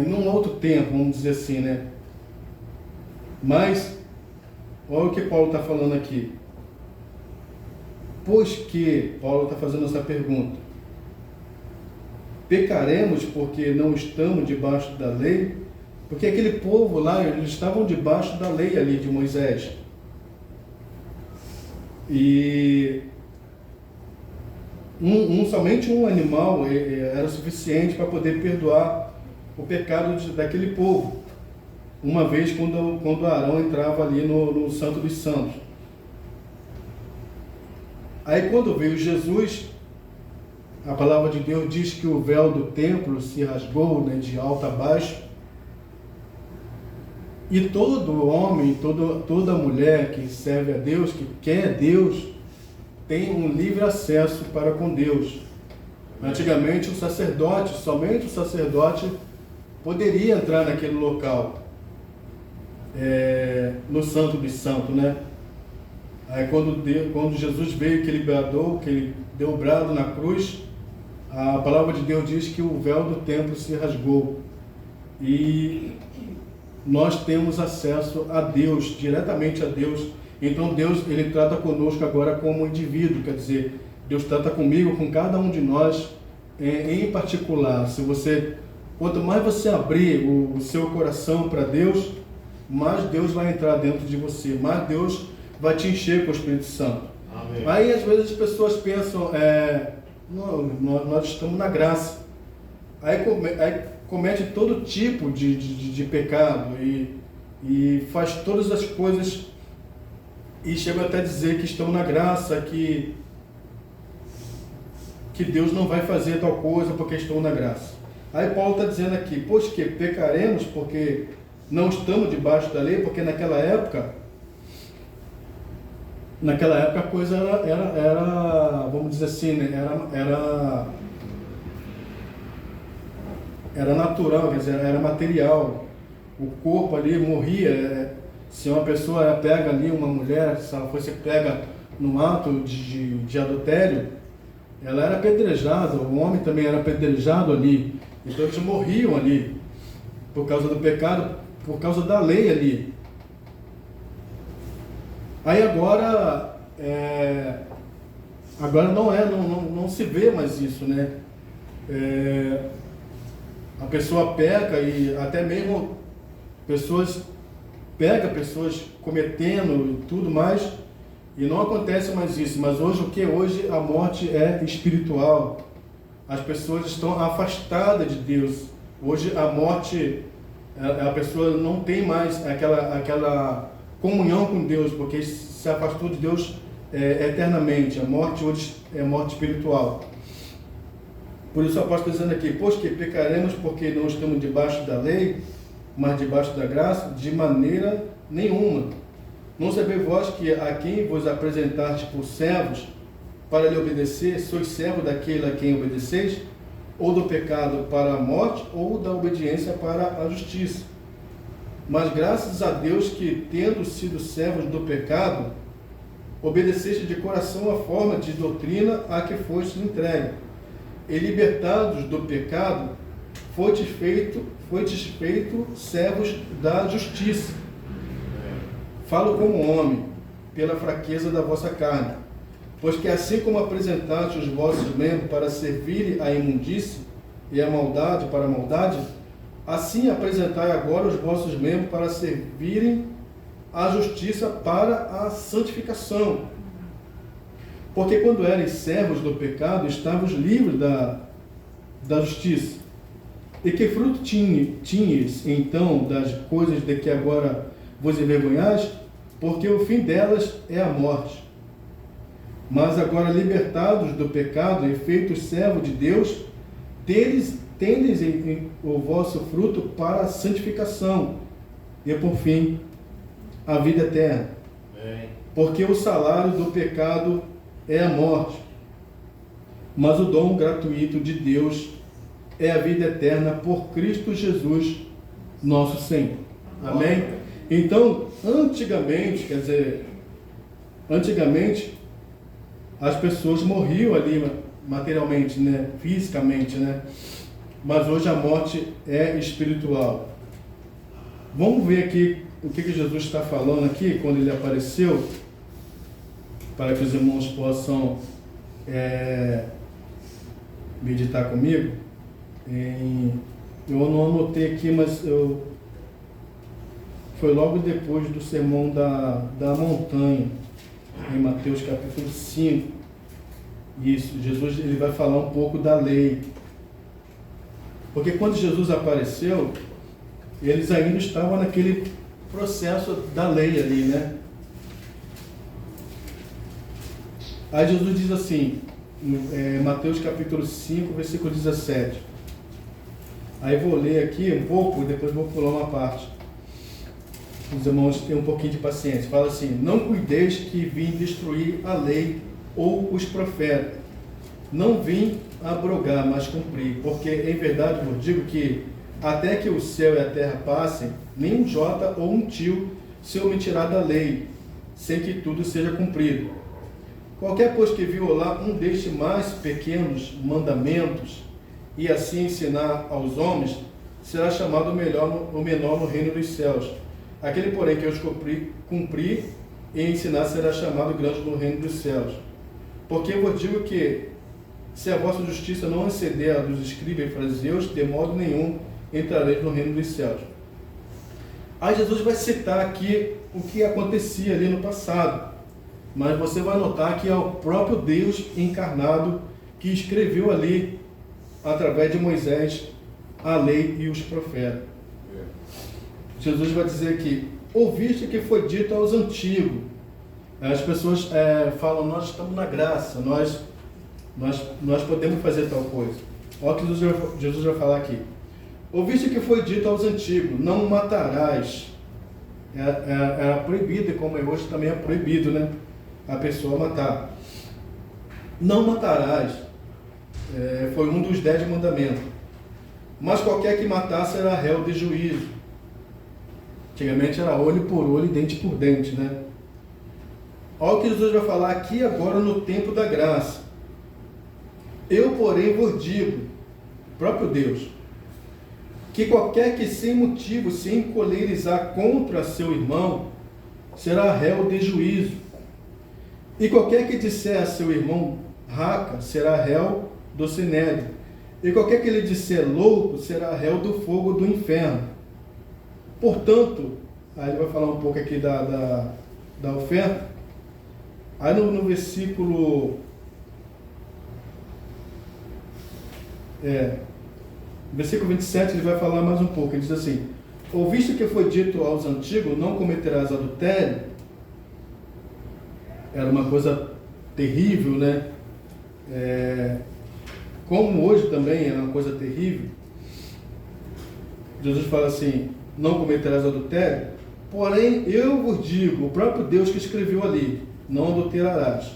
Speaker 4: num outro tempo, vamos dizer assim, né? Mas, olha o que Paulo está falando aqui. Pois que, Paulo está fazendo essa pergunta, pecaremos porque não estamos debaixo da lei? Porque aquele povo lá, eles estavam debaixo da lei ali de Moisés. E somente um animal era suficiente para poder perdoar o pecado daquele povo. Uma vez quando Arão entrava ali no Santo dos Santos. Aí quando veio Jesus, a palavra de Deus diz que o véu do templo se rasgou, né, de alto a baixo. E todo homem, toda mulher que serve a Deus, que quer Deus, tem um livre acesso para com Deus. Antigamente somente o sacerdote poderia entrar naquele local, no Santo dos Santos, né? Aí quando Jesus veio, que ele bradou, que ele deu o brado na cruz, a palavra de Deus diz que o véu do templo se rasgou. E nós temos acesso a Deus, diretamente a Deus. Então Deus, ele trata conosco agora como indivíduo, quer dizer, Deus trata comigo, com cada um de nós em particular. Quanto mais você abrir o seu coração para Deus, mais Deus vai entrar dentro de você, mais Deus vai te encher com o Espírito Santo. Amém. Aí às vezes as pessoas pensam, nós estamos na graça. Aí comete todo tipo de pecado e faz todas as coisas e chega até a dizer que estão na graça, que Deus não vai fazer tal coisa porque estão na graça. Aí Paulo está dizendo aqui, pois que pecaremos porque não estamos debaixo da lei, porque naquela época a coisa era vamos dizer assim, né? Era natural, quer dizer, era material. O corpo ali morria. Se uma pessoa pega ali, uma mulher, se ela fosse pega num ato de adultério, ela era apedrejada, o homem também era apedrejado ali. Então eles morriam ali, por causa do pecado, por causa da lei ali. Aí agora não se vê mais isso, né? A pessoa peca e até mesmo pessoas cometendo e tudo mais, e não acontece mais isso. Mas hoje a morte é espiritual. As pessoas estão afastadas de Deus. Hoje a morte, a pessoa não tem mais aquela comunhão com Deus, porque se afastou de Deus eternamente. A morte hoje é morte espiritual. Por isso o apóstolo está dizendo aqui, pois que pecaremos porque não estamos debaixo da lei, mas debaixo da graça, de maneira nenhuma. Não sabeis vós que a quem vos apresentaste por servos para lhe obedecer, sois servo daquele a quem obedeceis, ou do pecado para a morte, ou da obediência para a justiça. Mas graças a Deus que, tendo sido servos do pecado, obedeceste de coração a forma de doutrina a que foste entregue, e libertados do pecado, foites feito servos da justiça. Falo como homem, pela fraqueza da vossa carne. Pois que assim como apresentaste os vossos membros para servirem à imundície e à maldade para a maldade, assim apresentai agora os vossos membros para servirem à justiça para a santificação. Porque quando eres servos do pecado, estavas livres da justiça. E que fruto tinhas então das coisas de que agora vos envergonhais? Porque o fim delas é a morte. Mas agora libertados do pecado e feitos servos de Deus, tendes o vosso fruto para a santificação e por fim a vida eterna. Amém. Porque o salário do pecado é a morte, mas o dom gratuito de Deus é a vida eterna por Cristo Jesus, nosso Senhor. Amém? Então, antigamente, as pessoas morriam ali materialmente, né? Fisicamente, né? Mas hoje a morte é espiritual. Vamos ver aqui o que Jesus está falando aqui, quando ele apareceu, para que os irmãos possam meditar comigo. Eu não anotei aqui, mas foi logo depois do sermão da montanha, em Mateus capítulo 5. Isso, Jesus ele vai falar um pouco da lei. Porque quando Jesus apareceu, eles ainda estavam naquele processo da lei ali, né? Aí Jesus diz assim, Mateus capítulo 5, versículo 17. Aí vou ler aqui um pouco e depois vou pular uma parte. Os irmãos têm um pouquinho de paciência. Fala assim: não cuideis que vim destruir a lei ou os profetas. Não vim abrogar, mas cumprir. Porque em verdade vos digo que até que o céu e a terra passem, nem um jota ou um tio se omitirá da lei, sem que tudo seja cumprido. Qualquer, pois, que violar um destes mais pequenos mandamentos e assim ensinar aos homens, será chamado o menor no reino dos céus. Aquele, porém, que os cumprir e ensinar, será chamado grande no reino dos céus. Porque eu vos digo que, se a vossa justiça não exceder a dos escribas e fariseus, de modo nenhum entrareis no reino dos céus. Aí Jesus vai citar aqui o que acontecia ali no passado. Mas você vai notar que é o próprio Deus encarnado que escreveu ali, através de Moisés, a lei e os profetas. Jesus vai dizer aqui: ouviste que foi dito aos antigos. As pessoas falam: nós estamos na graça, nós podemos fazer tal coisa. Olha o que Jesus vai falar aqui. Ouviste que foi dito aos antigos: não matarás. Era proibido, e como hoje também é proibido, né? A pessoa matar. Não matarás. Foi um dos 10 mandamentos. Mas qualquer que matar será réu de juízo. Antigamente era olho por olho e dente por dente, né? Olha o que Jesus vai falar aqui agora no tempo da graça. Eu, porém, vos digo, próprio Deus, que qualquer que sem motivo se encolerizar contra seu irmão, será réu de juízo. E qualquer que disser a seu irmão raca, será réu do sinédrio. E qualquer que lhe disser louco, será réu do fogo do inferno. Portanto, aí ele vai falar um pouco aqui da oferta. Aí no versículo... versículo 27, ele vai falar mais um pouco. Ele diz assim: ouviste que foi dito aos antigos, não cometerás adultério. Era uma coisa terrível, né? Como hoje também é uma coisa terrível. Jesus fala assim: não cometerás adultério. Porém, eu vos digo, o próprio Deus que escreveu ali, não adulterarás.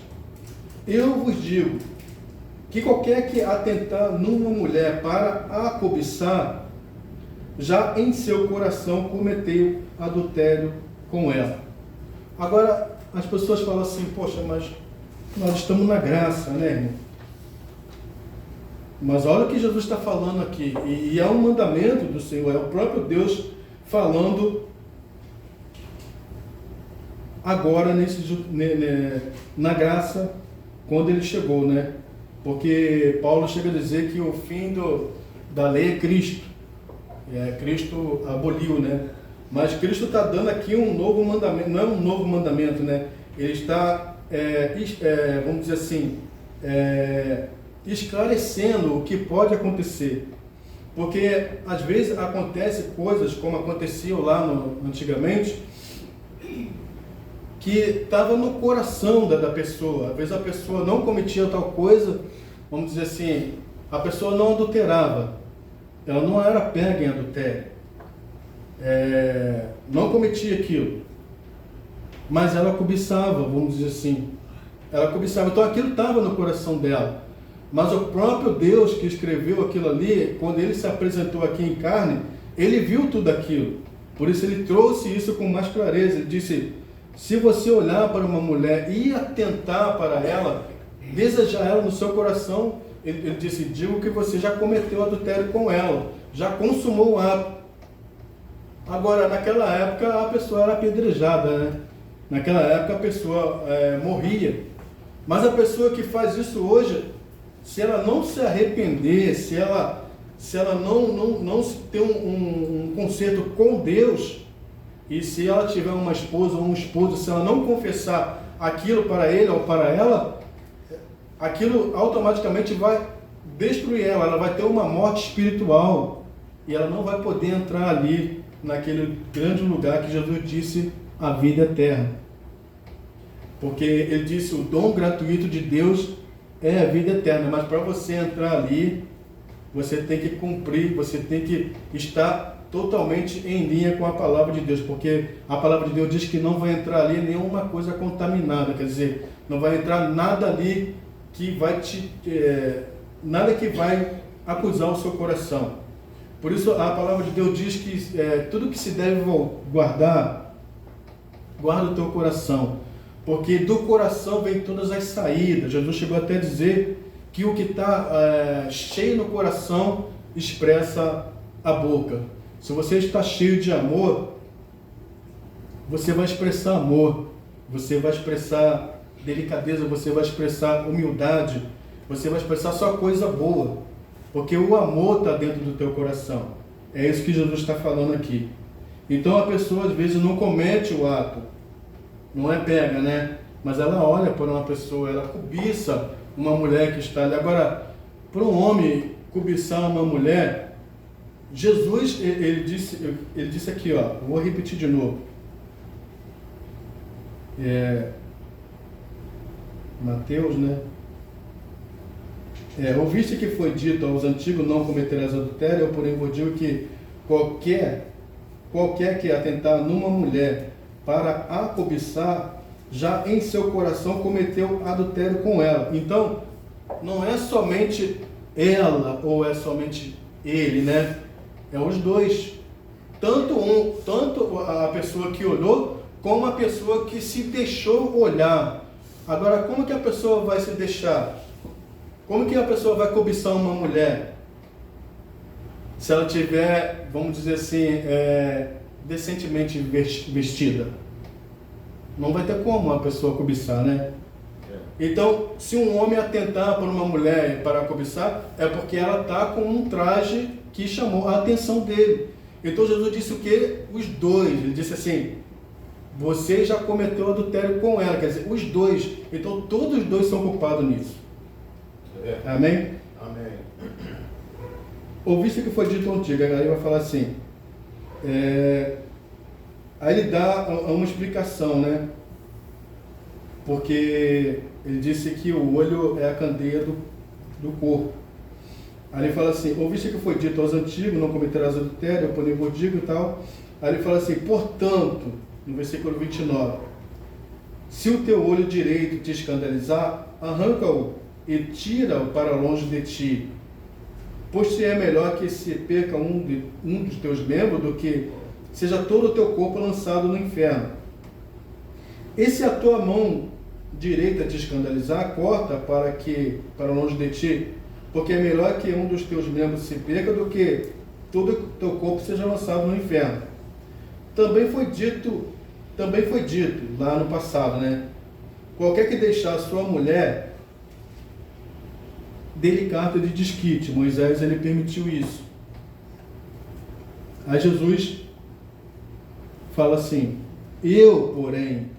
Speaker 4: Eu vos digo que qualquer que atentar numa mulher para a cobiçar, já em seu coração cometeu adultério com ela. Agora, as pessoas falam assim: poxa, mas nós estamos na graça, né, irmão? Mas olha o que Jesus está falando aqui, e é um mandamento do Senhor, é o próprio Deus falando agora na graça, quando ele chegou, né? Porque Paulo chega a dizer que o fim da lei é Cristo. Cristo aboliu, né? Mas Cristo está dando aqui um novo mandamento, não é um novo mandamento, né? Ele está, vamos dizer assim, esclarecendo o que pode acontecer. Porque às vezes acontece coisas como aconteciam lá antigamente, que estava no coração da pessoa. Às vezes a pessoa não cometia tal coisa, vamos dizer assim, a pessoa não adulterava, ela não era pega em adultério, não cometia aquilo, mas ela cobiçava, vamos dizer assim, ela cobiçava, então aquilo estava no coração dela, Mas o próprio Deus que escreveu aquilo ali, quando ele se apresentou aqui em carne, ele viu tudo aquilo. Por isso ele trouxe isso com mais clareza. Ele disse, se você olhar para uma mulher e atentar para ela, desejar ela no seu coração, ele disse, digo que você já cometeu adultério com ela, já consumou o ato. Agora, naquela época a pessoa era apedrejada, né? Naquela época a pessoa morria. Mas a pessoa que faz isso hoje, se ela não se arrepender, se ela não ter um conserto com Deus, e se ela tiver uma esposa ou um esposo, se ela não confessar aquilo para ele ou para ela, aquilo automaticamente vai destruir ela, ela vai ter uma morte espiritual, e ela não vai poder entrar ali, naquele grande lugar que Jesus disse, a vida eterna. Porque ele disse, o dom gratuito de Deus é a vida eterna, mas para você entrar ali, você tem que cumprir, você tem que estar totalmente em linha com a palavra de Deus, porque a palavra de Deus diz que não vai entrar ali nenhuma coisa contaminada, quer dizer, não vai entrar nada ali que vai nada que vai acusar o seu coração. Por isso a palavra de Deus diz que tudo que se deve guardar, guarda o teu coração, porque do coração vem todas as saídas. Jesus chegou até a dizer que o que está cheio no coração expressa a boca. Se você está cheio de amor, você vai expressar amor, você vai expressar delicadeza, você vai expressar humildade, você vai expressar só coisa boa, porque o amor está dentro do teu coração. É isso que Jesus está falando aqui. Então a pessoa às vezes não comete o ato, não é pega, né? Mas ela olha para uma pessoa, ela cobiça uma mulher que está ali. Agora, para um homem cobiçar uma mulher, Jesus, ele disse aqui, ó, vou repetir de novo. Mateus, né? Ouviste que foi dito aos antigos, não cometerás adultério, eu porém vos digo que qualquer que atentar numa mulher para a cobiçar, já em seu coração cometeu adultério com ela. Então, não é somente ela ou é somente ele, né? É os dois. Tanto a pessoa que olhou, como a pessoa que se deixou olhar. Agora, como que a pessoa vai se deixar? Como que a pessoa vai cobiçar uma mulher? Se ela tiver, vamos dizer assim, decentemente vestida. Não vai ter como a pessoa cobiçar, né? Então, se um homem atentar por uma mulher para cobiçar, é porque ela está com um traje que chamou a atenção dele. Então Jesus disse o quê? Os dois. Ele disse assim, você já cometeu adultério com ela. Quer dizer, os dois. Então todos os dois são culpados nisso. Amém?
Speaker 1: Amém.
Speaker 4: Ouviste que foi dito antigo, aí vai falar assim. Aí ele dá uma explicação, né? Porque ele disse que o olho é a candeia do corpo. Aí ele fala assim, ouviste que foi dito aos antigos, não cometerás adultério, porém vos digo e tal. Aí ele fala assim, portanto, no versículo 29, se o teu olho direito te escandalizar, arranca-o e tira-o para longe de ti. Pois se é melhor que se perca um dos teus membros do que seja todo o teu corpo lançado no inferno. E se a tua mão direita te escandalizar, corta para longe de ti, porque é melhor que um dos teus membros se perca do que todo o teu corpo seja lançado no inferno. Também foi dito lá no passado, né? Qualquer que deixar sua mulher, dê-lhe carta de desquite. Moisés, ele permitiu isso. Aí Jesus fala assim, eu, porém,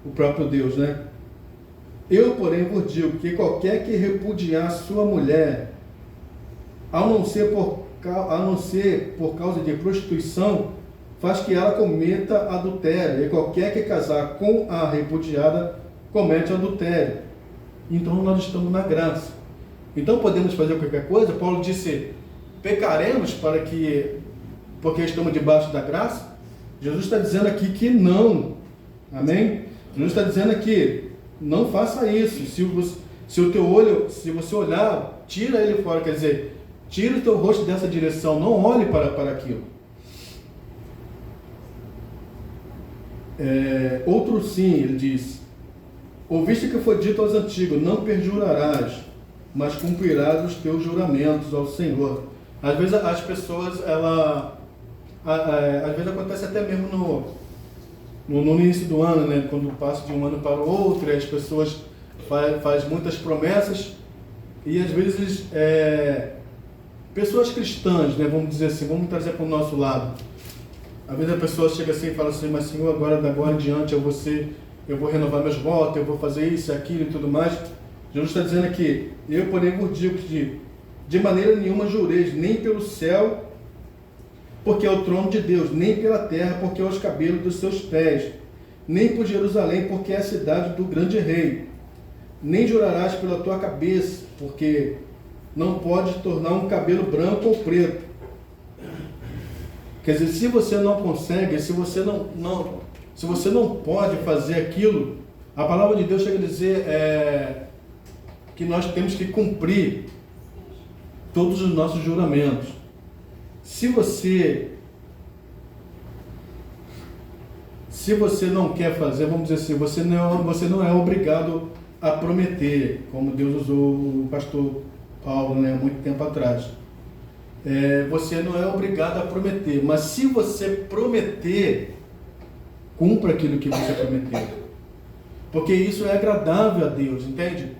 Speaker 4: o próprio Deus, né? Eu, porém, vos digo que qualquer que repudiar sua mulher, a não ser por causa de prostituição, faz que ela cometa adultério, e qualquer que casar com a repudiada comete adultério. Então nós estamos na graça. Então podemos fazer qualquer coisa. Paulo disse, pecaremos porque estamos debaixo da graça? Jesus está dizendo aqui que não. Amém? Jesus está dizendo aqui, não faça isso. Se o teu olho, se você olhar, tira ele fora, quer dizer, tira o teu rosto dessa direção, não olhe para aquilo. Outro sim, ele diz: ouviste que foi dito aos antigos, não perjurarás, mas cumprirás os teus juramentos ao Senhor. Às vezes as pessoas, às vezes acontece até mesmo no início do ano, né? Quando passa de um ano para o outro, e as pessoas faz muitas promessas, e às vezes pessoas cristãs, né? Vamos dizer assim, vamos trazer para o nosso lado. Às vezes a pessoa chega assim e fala assim: mas Senhor, agora em diante eu vou renovar meus votos, eu vou fazer isso, aquilo e tudo mais. Jesus está dizendo aqui: eu, porém, vos digo que de maneira nenhuma jureis, nem pelo céu, porque é o trono de Deus, nem pela terra, porque é os cabelos dos seus pés, nem por Jerusalém, porque é a cidade do grande rei. Nem jurarás pela tua cabeça, porque não pode tornar um cabelo branco ou preto. Quer dizer, se você não consegue, se você não pode fazer aquilo, a palavra de Deus chega a dizer que nós temos que cumprir todos os nossos juramentos. Se você não quer fazer, vamos dizer assim, você não é obrigado a prometer, como Deus usou o pastor Paulo, né, há muito tempo atrás. Você não é obrigado a prometer, mas se você prometer, cumpra aquilo que você prometeu, porque isso é agradável a Deus, entende?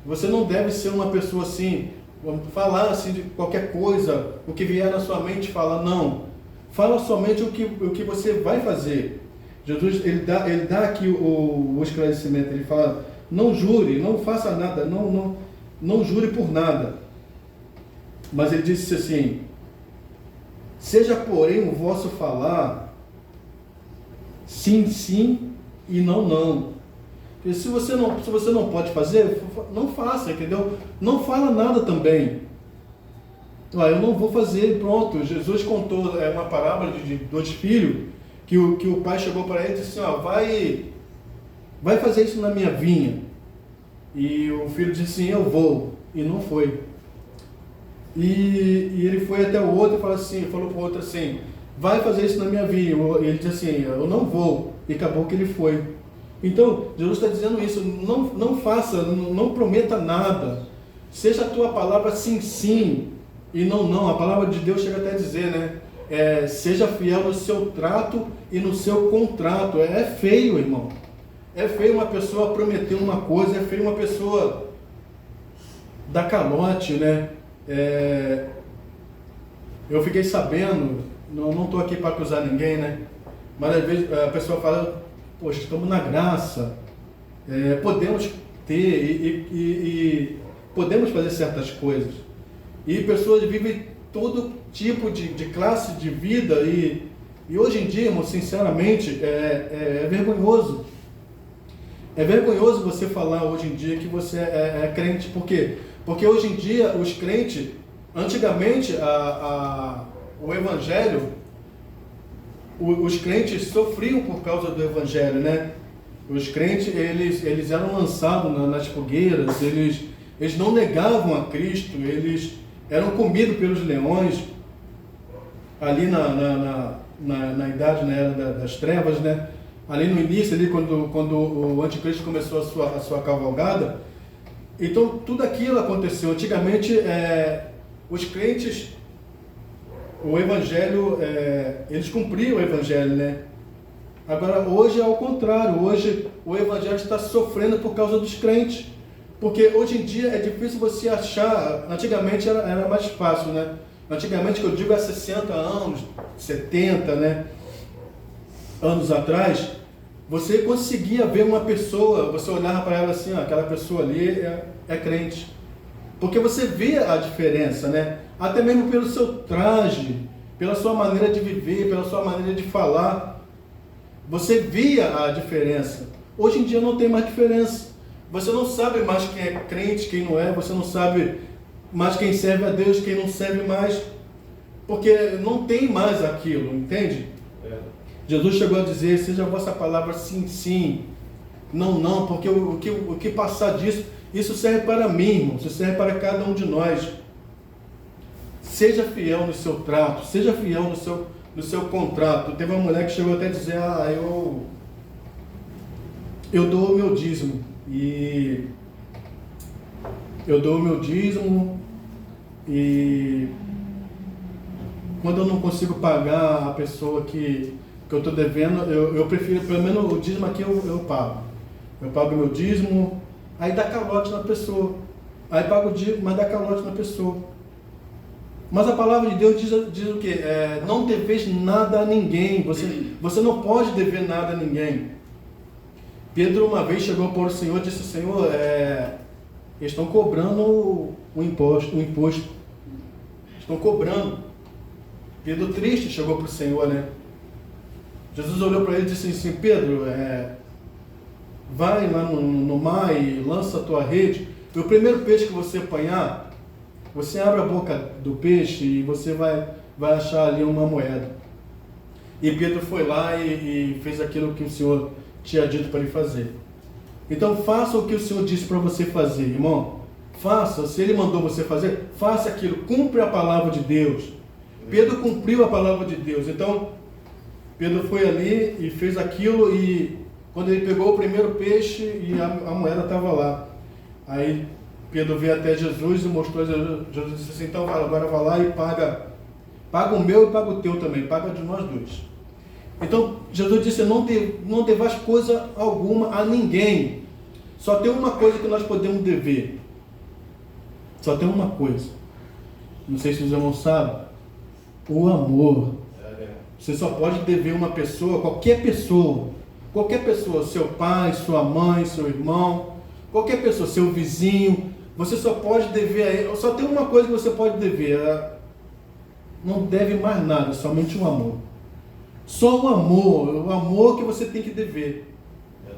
Speaker 4: Você não deve ser uma pessoa assim, falar assim de qualquer coisa, o que vier na sua mente, fala. Não, fala somente o que você vai fazer. Jesus, ele dá aqui o esclarecimento. Ele fala: não jure, não faça nada, não jure por nada. Mas ele disse assim: seja porém o vosso falar sim, sim, e não, não. Porque se você não pode fazer, não faça, entendeu? Não fala nada também. Eu não vou fazer, pronto. Jesus contou uma parábola de 2 filhos, que o pai chegou para ele e disse assim: vai fazer isso na minha vinha. E o filho disse assim: eu vou. E não foi. E ele foi até o outro e falou para o outro assim: vai fazer isso na minha vinha. E ele disse assim: eu não vou. E acabou que ele foi. Então, Jesus está dizendo isso: não faça, não prometa nada. Seja a tua palavra sim, sim, e não, não. A palavra de Deus chega até a dizer, né? Seja fiel no seu trato e no seu contrato. É feio, irmão. É feio uma pessoa prometer uma coisa, é feio uma pessoa dar calote, né? Eu fiquei sabendo, não estou aqui para acusar ninguém, né? Mas às vezes a pessoa fala: poxa, estamos na graça, podemos ter e podemos fazer certas coisas. E pessoas vivem todo tipo de classe de vida e hoje em dia, irmão, sinceramente, é vergonhoso. É vergonhoso você falar hoje em dia que você é crente. Por quê? Porque hoje em dia os crentes, antigamente o evangelho, os crentes sofriam por causa do evangelho, né? Os crentes, eles eram lançados nas fogueiras, eles não negavam a Cristo, eles eram comidos pelos leões, ali na idade, na era das trevas, né? Ali no início, ali quando o anticristo começou a sua cavalgada. Então tudo aquilo aconteceu. Antigamente os crentes, o evangelho, eles cumpriam o evangelho, né? Agora hoje é ao contrário. Hoje o evangelho está sofrendo por causa dos crentes, porque hoje em dia é difícil você achar. Antigamente era mais fácil, né? Antigamente, que eu digo, há 60 anos, 70, né, anos atrás, você conseguia ver uma pessoa, você olhava para ela assim: aquela pessoa ali é crente. Porque você via a diferença, né? Até mesmo pelo seu traje, pela sua maneira de viver, pela sua maneira de falar. Você via a diferença. Hoje em dia não tem mais diferença. Você não sabe mais quem é crente, quem não é. Você não sabe mais quem serve a Deus, quem não serve mais. Porque não tem mais aquilo, entende? Jesus chegou a dizer: seja a vossa palavra sim, sim, Não, porque o que passar disso, isso serve para mim, irmão, isso serve para cada um de nós. Seja fiel no seu trato, seja fiel no seu contrato. Teve uma mulher que chegou até a dizer, eu dou o meu dízimo, e eu dou o meu dízimo, e quando eu não consigo pagar a pessoa que eu estou devendo, eu prefiro, pelo menos o dízimo aqui eu pago. Eu pago o meu dízimo, aí dá calote na pessoa. Aí pago o dízimo, mas dá calote na pessoa. Mas a palavra de Deus diz o quê? Não deveis nada a ninguém. Você não pode dever nada a ninguém. Pedro uma vez chegou para o Senhor e disse, Senhor, eles estão cobrando o imposto. Estão cobrando. Pedro triste chegou para o Senhor, né? Jesus olhou para ele e disse assim, Pedro, vai lá no mar e lança a tua rede. E o primeiro peixe que você apanhar, você abre a boca do peixe e você vai achar ali uma moeda. E Pedro foi lá e fez aquilo que o Senhor tinha dito para ele fazer. Então faça o que o Senhor disse para você fazer, irmão. Faça, se Ele mandou você fazer, faça aquilo, cumpre a palavra de Deus. Pedro cumpriu a palavra de Deus. Então, Pedro foi ali e fez aquilo, e quando ele pegou o primeiro peixe e a moeda estava lá. Aí Pedro veio até Jesus e mostrou a Jesus. Jesus disse assim, então agora vai lá e paga o meu e paga o teu também, paga de nós dois. Então Jesus disse, não devais coisa alguma a ninguém. Só tem uma coisa que nós podemos dever. Só tem uma coisa. Não sei se os irmãos sabem. O amor. Você só pode dever uma pessoa, qualquer pessoa, seu pai, sua mãe, seu irmão, qualquer pessoa, seu vizinho, você só pode dever a ele, só tem uma coisa que você pode dever, não deve mais nada, somente o amor. Só o amor que você tem que dever.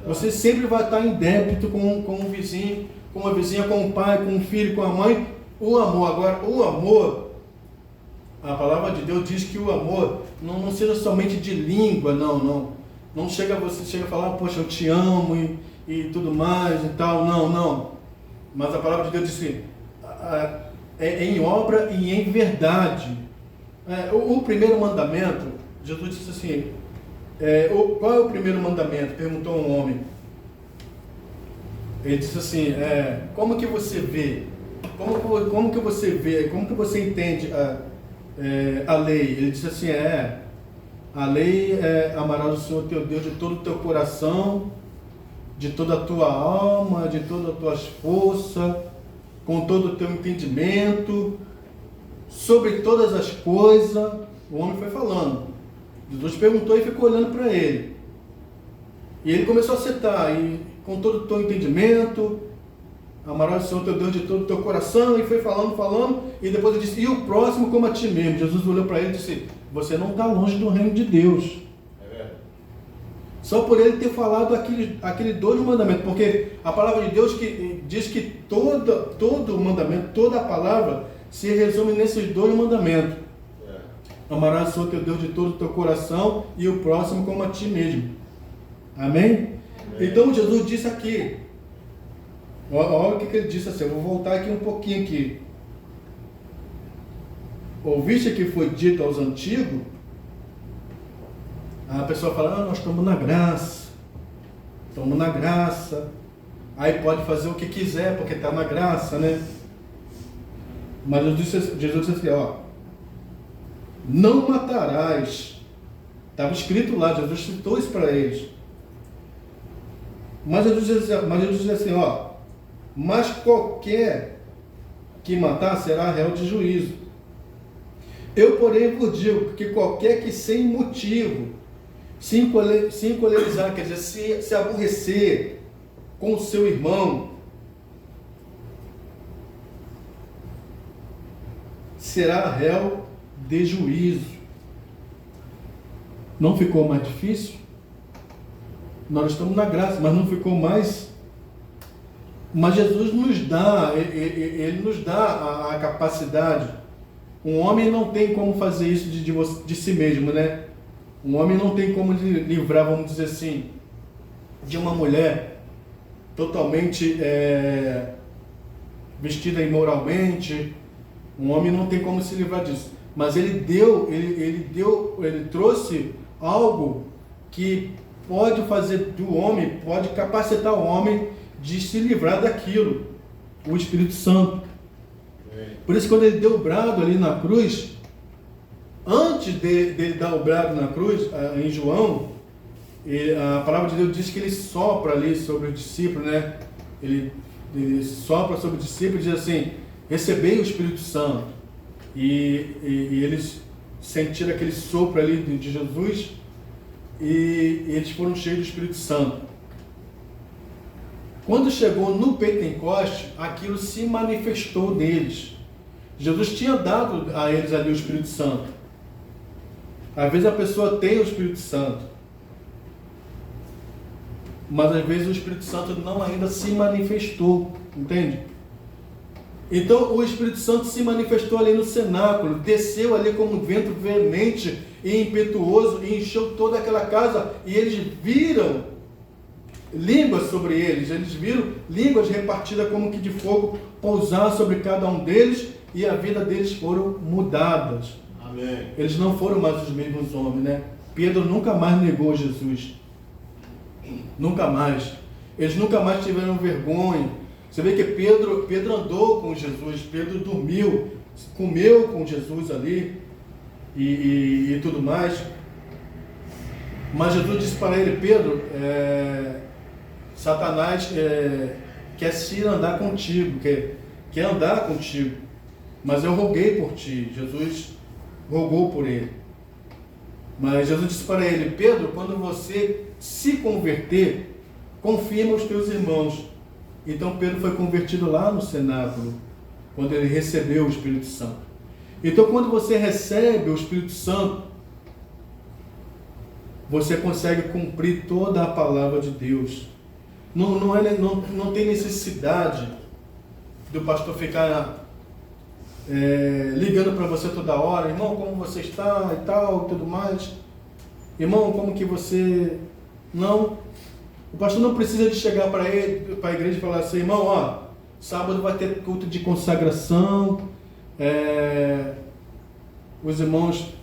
Speaker 4: Você sempre vai estar em débito com um vizinho, com uma vizinha, com o pai, com o filho, com a mãe, o amor. Agora, o amor, a palavra de Deus diz que o amor não seja somente de língua, não chega você chega a falar, poxa, eu te amo e tudo mais e tal, não. Mas a palavra de Deus diz assim, é em obra e em verdade. O primeiro mandamento, Jesus disse assim, qual é o primeiro mandamento? Perguntou um homem. Ele disse assim, como que você vê? Como que você vê? Como que você entende a lei? Ele disse assim, a lei é amarás o Senhor teu Deus de todo o teu coração, de toda a tua alma, de todas as tuas forças, com todo o teu entendimento, sobre todas as coisas. O homem foi falando. Jesus perguntou e ficou olhando para ele. E ele começou a citar, e com todo o teu entendimento, amarás o Senhor teu Deus de todo o teu coração, e foi falando, e depois ele disse, e o próximo como a ti mesmo. Jesus olhou para ele e disse, você não está longe do reino de Deus. Só por ele ter falado aquele dois mandamentos, porque a palavra de Deus diz que todo mandamento, toda a palavra se resume nesses dois mandamentos. Amarás o Senhor teu Deus de todo o teu coração e o próximo como a ti mesmo. Amém? Então Jesus disse aqui, olha o que ele disse assim, eu vou voltar aqui um pouquinho aqui. Ouviste que foi dito aos antigos? A pessoa fala, nós estamos na graça. Estamos na graça. Aí pode fazer o que quiser, porque está na graça, né? Mas Jesus disse assim, não matarás. Estava escrito lá, Jesus citou isso para eles. Mas Jesus disse assim, mas qualquer que matar será réu de juízo. Eu, porém, vos digo que qualquer que sem motivo se encolerizar, quer dizer, se aborrecer com o seu irmão, será réu de juízo. Não ficou mais difícil? Nós estamos na graça, mas não ficou mais. Mas Jesus nos dá, Ele nos dá a capacidade. Um homem não tem como fazer isso de si mesmo, né? Um homem não tem como livrar, vamos dizer assim, de uma mulher totalmente vestida imoralmente. Um homem não tem como se livrar disso. Mas ele trouxe algo que pode fazer do homem, pode capacitar o homem de se livrar daquilo. O Espírito Santo. Por isso, quando ele deu o brado ali na cruz, antes dele dar o brado na cruz, em João, a palavra de Deus diz que ele sopra ali sobre o discípulo, né? Ele sopra sobre o discípulo e diz assim: recebei o Espírito Santo. E eles sentiram aquele sopro ali de Jesus e eles foram cheios do Espírito Santo. Quando chegou no Pentecoste, aquilo se manifestou neles. Jesus tinha dado a eles ali o Espírito Santo. Às vezes a pessoa tem o Espírito Santo, mas às vezes o Espírito Santo não ainda se manifestou, entende? Então o Espírito Santo se manifestou ali no cenáculo, desceu ali como um vento veemente e impetuoso e encheu toda aquela casa, e eles viram línguas sobre eles viram línguas repartidas como que de fogo pousar sobre cada um deles, e a vida deles foram mudadas.
Speaker 1: Amém.
Speaker 4: Eles não foram mais os mesmos homens, né? Pedro nunca mais negou Jesus. Nunca mais. Eles nunca mais tiveram vergonha. Você vê que Pedro andou com Jesus, Pedro dormiu, comeu com Jesus ali e tudo mais. Mas Jesus disse para ele: Pedro, Satanás quer se andar contigo, quer andar contigo, mas eu roguei por ti. Jesus rogou por ele. Mas Jesus disse para ele: Pedro, quando você se converter, confirma os teus irmãos. Então Pedro foi convertido lá no cenáculo, quando ele recebeu o Espírito Santo. Então, quando você recebe o Espírito Santo, você consegue cumprir toda a palavra de Deus. Não tem necessidade do pastor ficar ligando para você toda hora: irmão, como você está e tal, tudo mais. Irmão, como que você... Não. O pastor não precisa de chegar para a igreja e falar assim: irmão, sábado vai ter culto de consagração, os irmãos,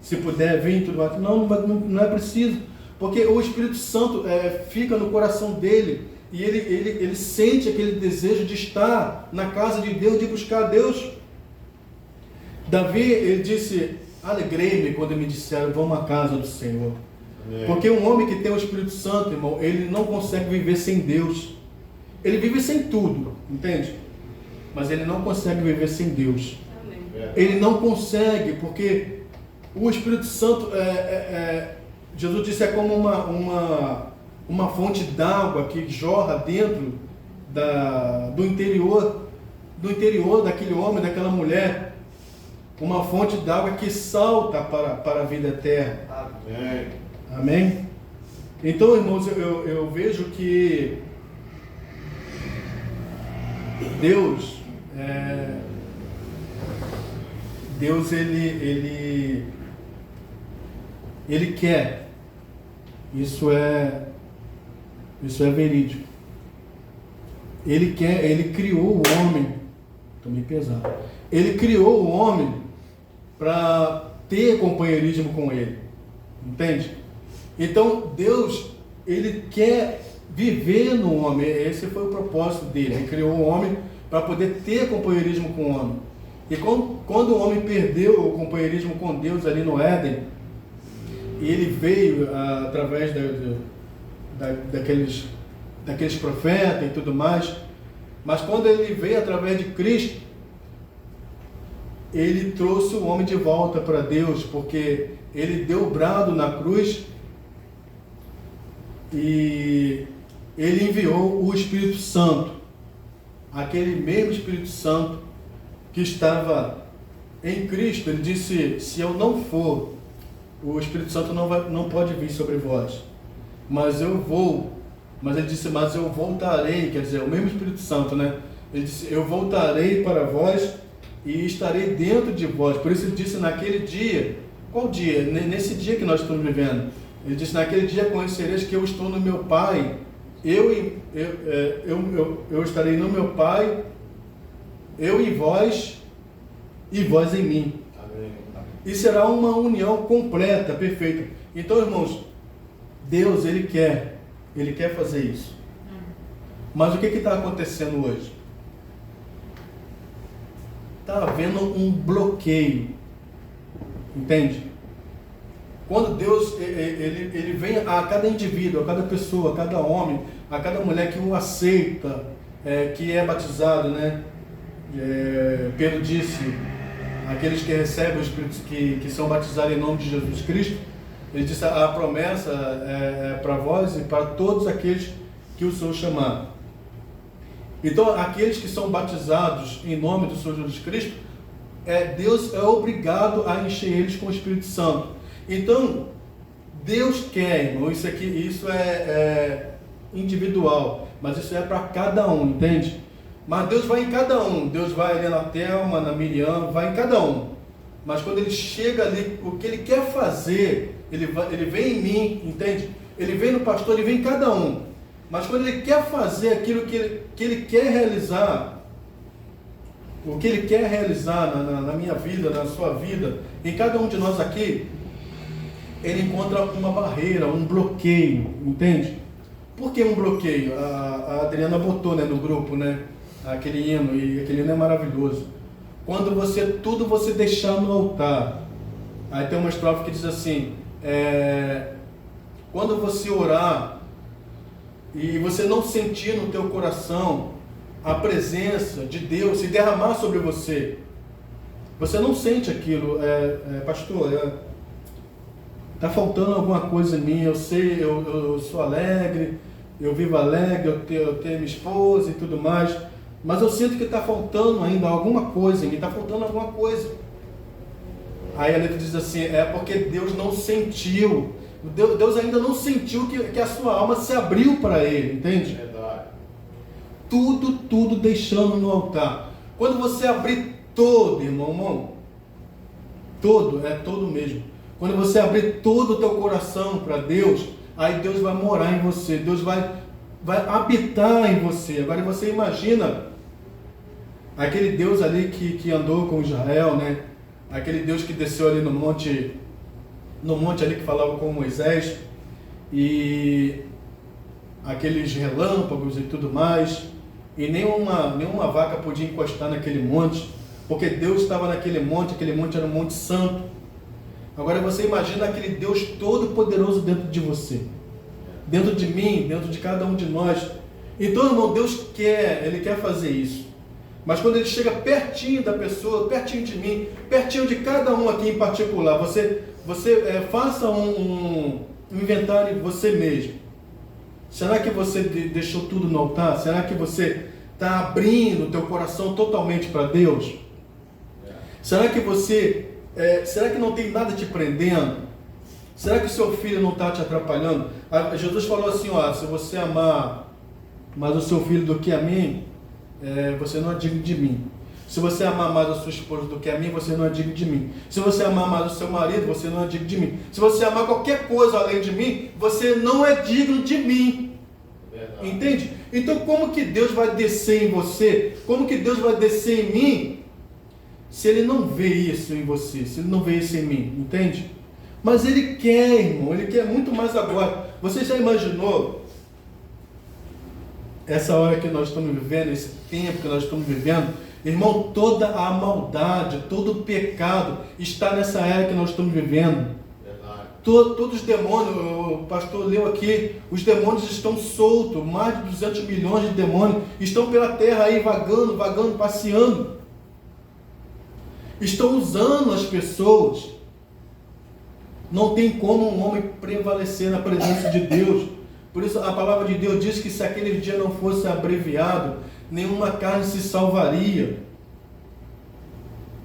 Speaker 4: se puder vir, tudo mais. Não é preciso, porque o Espírito Santo fica no coração dele, e ele sente aquele desejo de estar na casa de Deus, de buscar a Deus. Davi, ele disse: alegrei-me quando me disseram, vamos à casa do Senhor. Porque um homem que tem o Espírito Santo, irmão, ele não consegue viver sem Deus. Ele vive sem tudo, entende? Mas ele não consegue viver sem Deus. Ele não consegue, porque o Espírito Santo, Jesus disse, é como uma fonte d'água que jorra dentro do interior daquele homem, daquela mulher. Uma fonte d'água que salta para a vida eterna.
Speaker 1: Amém.
Speaker 4: Amém? Então, irmãos, eu vejo que Deus, ele quer, isso é verídico. Ele criou o homem, estou meio pesado. Ele criou o homem para ter companheirismo com ele, entende? Então Deus, ele quer viver no homem. Esse foi o propósito dele. Ele criou o homem para poder ter companheirismo com o homem. E quando o homem perdeu o companheirismo com Deus ali no Éden, e ele veio através daqueles profetas e tudo mais, mas quando ele veio através de Cristo, ele trouxe o homem de volta para Deus, porque ele deu o brado na cruz e ele enviou o Espírito Santo, aquele mesmo Espírito Santo que estava em Cristo. Ele disse: se eu não for, o Espírito Santo não pode vir sobre vós, mas eu vou. Mas ele disse: mas eu voltarei, quer dizer, o mesmo Espírito Santo, né? Ele disse: eu voltarei para vós e estarei dentro de vós. Por isso ele disse naquele dia. Qual dia? Nesse dia que nós estamos vivendo. Ele disse: naquele dia conhecereis que eu estou no meu Pai eu estarei no meu Pai, eu em vós e vós em mim.
Speaker 1: Amém.
Speaker 4: E será uma união completa, perfeita. Então, irmãos, Deus, Ele quer fazer isso. Mas o que está acontecendo hoje? Está havendo um bloqueio, entende? Quando Deus, ele vem a cada indivíduo, a cada pessoa, a cada homem, a cada mulher que o aceita, que é batizado, né? Pedro disse, aqueles que recebem o Espírito, que são batizados em nome de Jesus Cristo, ele disse, a promessa é para vós e para todos aqueles que o Senhor chamar. Então, aqueles que são batizados em nome do Senhor Jesus Cristo, Deus é obrigado a encher eles com o Espírito Santo. Então, Deus quer, irmão, isso é individual, mas isso é para cada um, entende? Mas Deus vai em cada um. Deus vai ali na Thelma, na Miriam, vai em cada um. Mas quando Ele chega ali, o que Ele quer fazer, Ele vem em mim, entende? Ele vem no pastor, Ele vem em cada um. Mas quando Ele quer fazer aquilo que Ele quer realizar, o que Ele quer realizar na minha vida, na sua vida, em cada um de nós aqui, Ele encontra uma barreira, um bloqueio, entende? Por que um bloqueio? A Adriana botou, né, no grupo, né, aquele hino, e aquele hino é maravilhoso. Quando tudo você deixar no altar. Aí tem uma estrofe que diz assim, quando você orar e você não sentir no teu coração a presença de Deus se derramar sobre você, você não sente aquilo, pastor, está faltando alguma coisa em mim, eu sei, eu sou alegre, eu vivo alegre, eu tenho minha esposa e tudo mais, mas eu sinto que está faltando ainda alguma coisa em mim, está faltando alguma coisa. Aí a letra diz assim, porque Deus não sentiu, Deus ainda não sentiu que a sua alma se abriu para Ele, entende?
Speaker 1: Verdade.
Speaker 4: Tudo deixando no altar. Quando você abrir todo, irmão, todo mesmo. Quando você abrir todo o teu coração para Deus, aí Deus vai morar em você, Deus vai habitar em você. Agora você imagina aquele Deus ali que andou com Israel, né? Aquele Deus que desceu ali no monte ali que falava com Moisés, e aqueles relâmpagos e tudo mais, e nenhuma vaca podia encostar naquele monte, porque Deus estava naquele monte, aquele monte era um monte santo. Agora você imagina aquele Deus todo poderoso dentro de você, dentro de mim, dentro de cada um de nós. Então, irmão, Deus Ele quer fazer isso. Mas quando Ele chega pertinho da pessoa, pertinho de mim, pertinho de cada um aqui em particular, você faça um inventário de você mesmo. Será que você deixou tudo no altar? Será que você está abrindo o teu coração totalmente para Deus? Será que será que não tem nada te prendendo? Será que o seu filho não está te atrapalhando? Jesus falou assim, se você amar mais o seu filho do que a mim, você não é digno de mim. Se você amar mais a sua esposa do que a mim, você não é digno de mim. Se você amar mais o seu marido, você não é digno de mim. Se você amar qualquer coisa além de mim, você não é digno de mim. Verdade. Entende? Então como que Deus vai descer em você? Como que Deus vai descer em mim? Se Ele não vê isso em você, se Ele não vê isso em mim, entende? Mas Ele quer, irmão, Ele quer muito mais agora. Você já imaginou essa hora que nós estamos vivendo, esse tempo que nós estamos vivendo? Irmão, toda a maldade, todo o pecado está nessa era que nós estamos vivendo. Todos os demônios, o pastor leu aqui, os demônios estão soltos, mais de 200 milhões de demônios estão pela terra aí vagando, passeando. Estão usando as pessoas. Não tem como um homem prevalecer na presença de Deus. Por isso a palavra de Deus diz que se aquele dia não fosse abreviado, nenhuma carne se salvaria.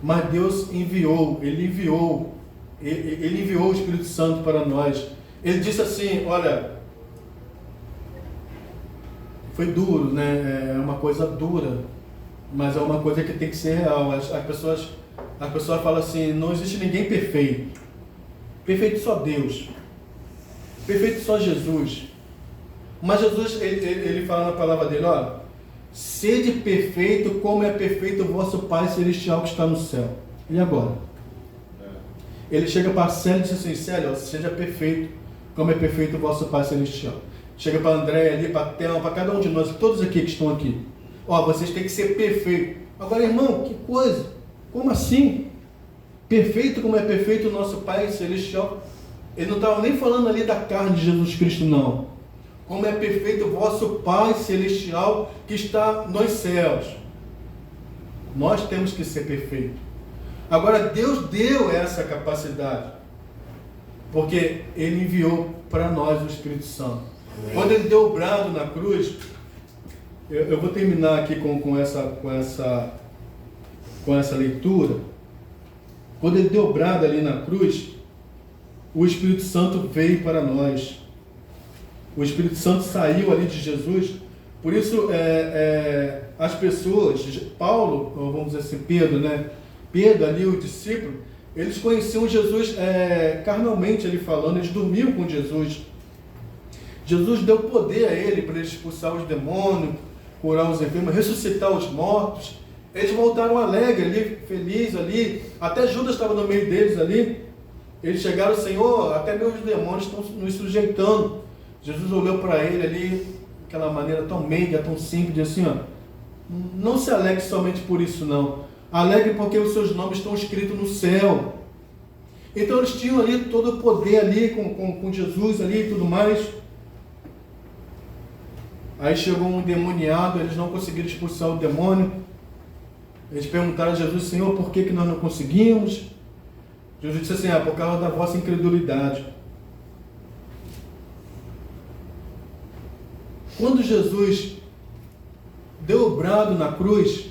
Speaker 4: Mas Deus enviou, Ele enviou o Espírito Santo para nós. Ele disse assim, olha, foi duro, né? É uma coisa dura, mas é uma coisa que tem que ser real. As pessoas falam assim, não existe ninguém perfeito. Perfeito só Deus. Perfeito só Jesus. Mas Jesus, ele fala na palavra dele, ó, sede perfeito como é perfeito o vosso Pai Celestial que está no céu. E agora? Ele chega para Célio e diz assim, Célio, ó, seja perfeito como é perfeito o vosso Pai Celestial. Chega para André ali, para Thelma, para cada um de nós, todos aqui que estão aqui. Ó, vocês têm que ser perfeitos. Agora, irmão, que coisa? Como assim? Perfeito como é perfeito o nosso Pai Celestial. Ele não estava nem falando ali da carne de Jesus Cristo, não. Como é perfeito o vosso Pai Celestial que está nos céus. Nós temos que ser perfeitos. Agora, Deus deu essa capacidade, porque Ele enviou para nós o Espírito Santo. Amém. Quando Ele deu o brado na cruz, eu vou terminar aqui com essa leitura. Quando Ele deu o brado ali na cruz, o Espírito Santo veio para nós. O Espírito Santo saiu ali de Jesus. Por isso, as pessoas, Paulo, ou vamos dizer assim, Pedro, né? Pedro ali, o discípulo, eles conheciam Jesus carnalmente, ele falando, eles dormiam com Jesus. Jesus deu poder a ele para ele expulsar os demônios, curar os enfermos, ressuscitar os mortos. Eles voltaram alegres ali, felizes ali, até Judas estava no meio deles ali. Eles chegaram, Senhor, até mesmo os demônios estão nos sujeitando. Jesus olhou para ele ali, de aquela maneira tão meiga, tão simples, de assim, ó, não se alegre somente por isso não. Alegre porque os seus nomes estão escritos no céu. Então eles tinham ali todo o poder ali com Jesus ali e tudo mais. Aí chegou um endemoniado, eles não conseguiram expulsar o demônio. Eles perguntaram a Jesus, Senhor, por que nós não conseguimos? Jesus disse assim, por causa da vossa incredulidade. Quando Jesus deu o brado na cruz,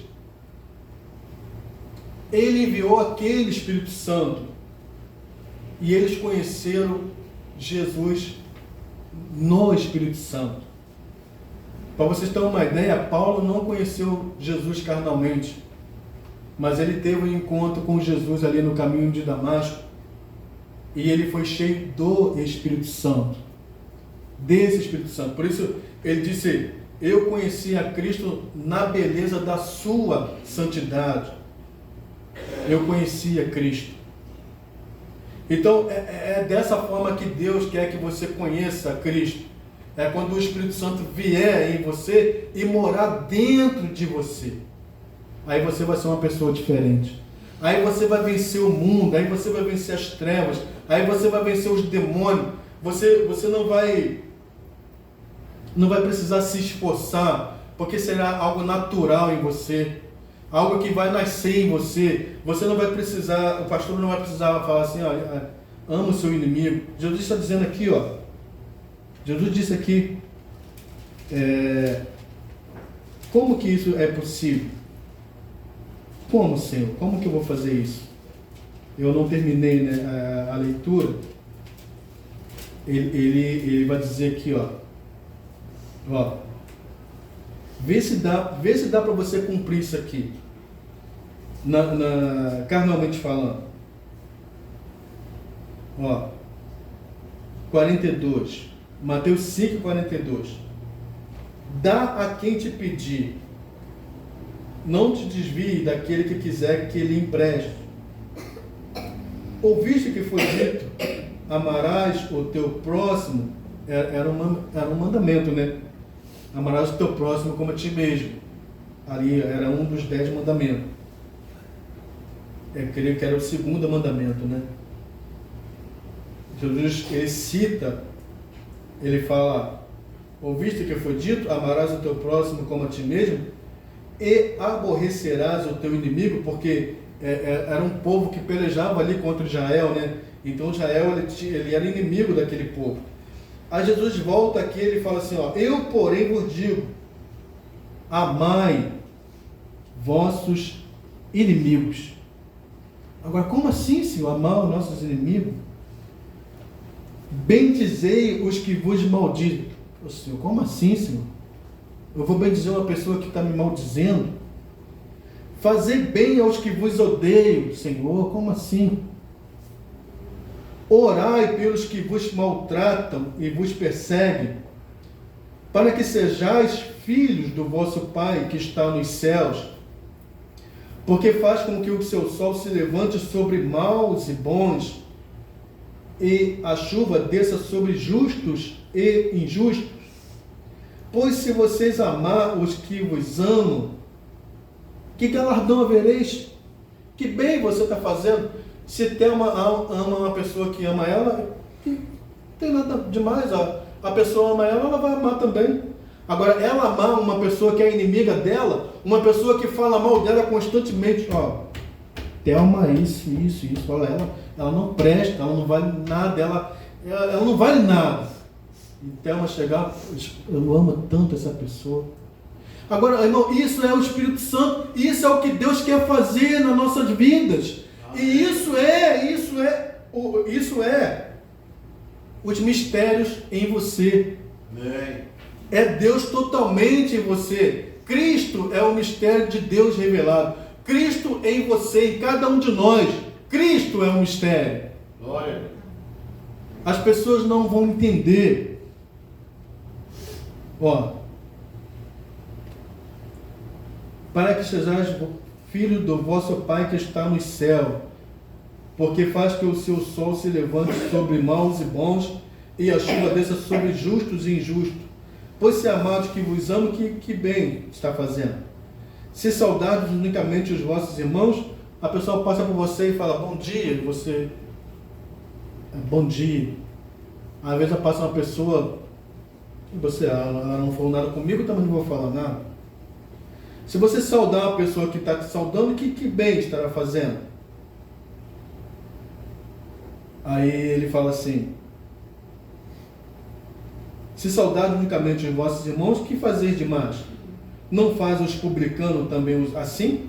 Speaker 4: Ele enviou aquele Espírito Santo e eles conheceram Jesus no Espírito Santo. Para vocês terem uma ideia, Paulo não conheceu Jesus carnalmente, mas ele teve um encontro com Jesus ali no caminho de Damasco e ele foi cheio do Espírito Santo, desse Espírito Santo. Por isso ele disse, eu conheci a Cristo na beleza da sua santidade. Eu conhecia Cristo. Então é dessa forma que Deus quer que você conheça Cristo. É quando o Espírito Santo vier em você e morar dentro de você. Aí você vai ser uma pessoa diferente. Aí você vai vencer o mundo, aí você vai vencer as trevas, aí você vai vencer os demônios. Você não vai precisar se esforçar, porque será algo natural em você. Algo que vai nascer em você. Você não vai precisar, o pastor não vai precisar falar assim, ó, ama o seu inimigo. Jesus está dizendo aqui, ó. Jesus disse aqui, como que isso é possível? Como, Senhor? Como que eu vou fazer isso? Eu não terminei, né, a leitura. Ele vai dizer aqui, ó. Vê se dá para você cumprir isso aqui, carnalmente falando. 42, Mateus 5, 42. Dá a quem te pedir, não te desvie daquele que quiser que lhe empreste. Ouviste que foi dito, amarás o teu próximo, era um mandamento, né? Amarás o teu próximo como a ti mesmo. Ali era um dos 10 mandamentos. Eu creio que era o segundo mandamento, né? Jesus, ele cita, ele fala, ouviste que foi dito, amarás o teu próximo como a ti mesmo, e aborrecerás o teu inimigo, porque era um povo que pelejava ali contra Israel, né? Então Israel, ele era inimigo daquele povo. Aí Jesus volta aqui e ele fala assim, ó, eu porém vos digo, amai vossos inimigos. Agora, como assim, Senhor, amar os nossos inimigos? Bendizei os que vos maldizem. Ô, Senhor, como assim, Senhor? Eu vou bendizer uma pessoa que está me maldizendo? Fazei bem aos que vos odeiam, Senhor, como assim? Orai pelos que vos maltratam e vos perseguem. para que sejais filhos do vosso Pai que está nos céus, porque faz com que o seu sol se levante sobre maus e bons, e a chuva desça sobre justos e injustos. Pois se vocês amar os que vos amam, que galardão havereis? Que bem você está fazendo? Se Thelma ama uma pessoa que ama ela, não tem nada demais. A pessoa ama ela, ela vai amar também. Agora, ela amar uma pessoa que é inimiga dela, uma pessoa que fala mal dela constantemente, ó, Thelma, isso, olha, ela não presta, ela não vale nada, ela não vale nada. E Thelma chegar, eu amo tanto essa pessoa. Agora, irmão, isso é o Espírito Santo, isso é o que Deus quer fazer nas nossas vidas. E isso é os mistérios em você. É Deus totalmente em você. Cristo é o mistério de Deus revelado. Cristo em você, em cada um de nós. Cristo é um mistério.
Speaker 1: Glória.
Speaker 4: As pessoas não vão entender. Ó, para que sejais filho do vosso Pai que está no céu, porque faz que o seu sol se levante sobre maus e bons, e a chuva desça sobre justos e injustos. Pois se amados que vos amam, que bem está fazendo. Se saudardes unicamente os vossos irmãos, a pessoa passa por você e fala bom dia, e você, bom dia. Às vezes passa uma pessoa, e você, ela não falou nada comigo, também não vou falar nada. Se você saudar a pessoa que está te saudando, que bem estará fazendo? Aí ele fala assim, se saudardes unicamente os vossos irmãos, que fazeis demais? Não faz os publicanos também assim?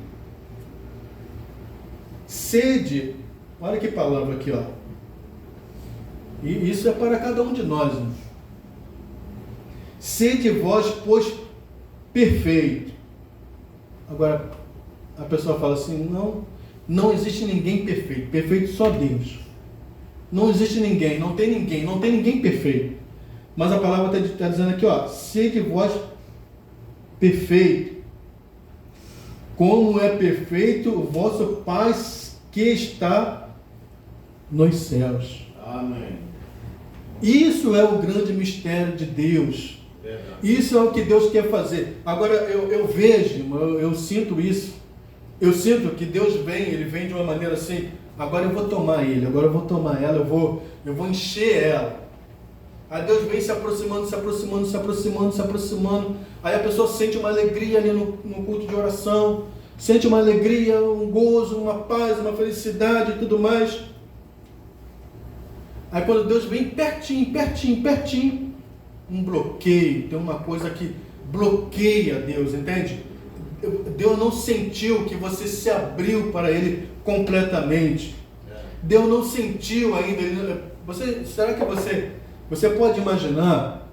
Speaker 4: Sede, olha que palavra aqui, ó. E isso é para cada um de nós, né? Sede vós, pois, perfeito. Agora, a pessoa fala assim, não existe ninguém perfeito. Perfeito só Deus. Não existe ninguém, não tem ninguém perfeito. Mas a palavra está dizendo aqui, ó, sede vós perfeito, como é perfeito o vosso Pai que está nos céus.
Speaker 1: Amém.
Speaker 4: Isso é o grande mistério de Deus.
Speaker 1: Verdade.
Speaker 4: Isso é o que Deus quer fazer. Agora eu vejo, eu sinto isso. Eu sinto que Deus ele vem de uma maneira assim, agora eu vou tomar ele, agora eu vou tomar ela, eu vou encher ela. Aí Deus vem se aproximando. Aí a pessoa sente uma alegria ali no culto de oração, sente uma alegria, um gozo, uma paz, uma felicidade e tudo mais. Aí quando Deus vem pertinho, um bloqueio, tem uma coisa que bloqueia Deus, entende? Deus não sentiu que você se abriu para Ele completamente. Deus não sentiu ainda. Será que você pode imaginar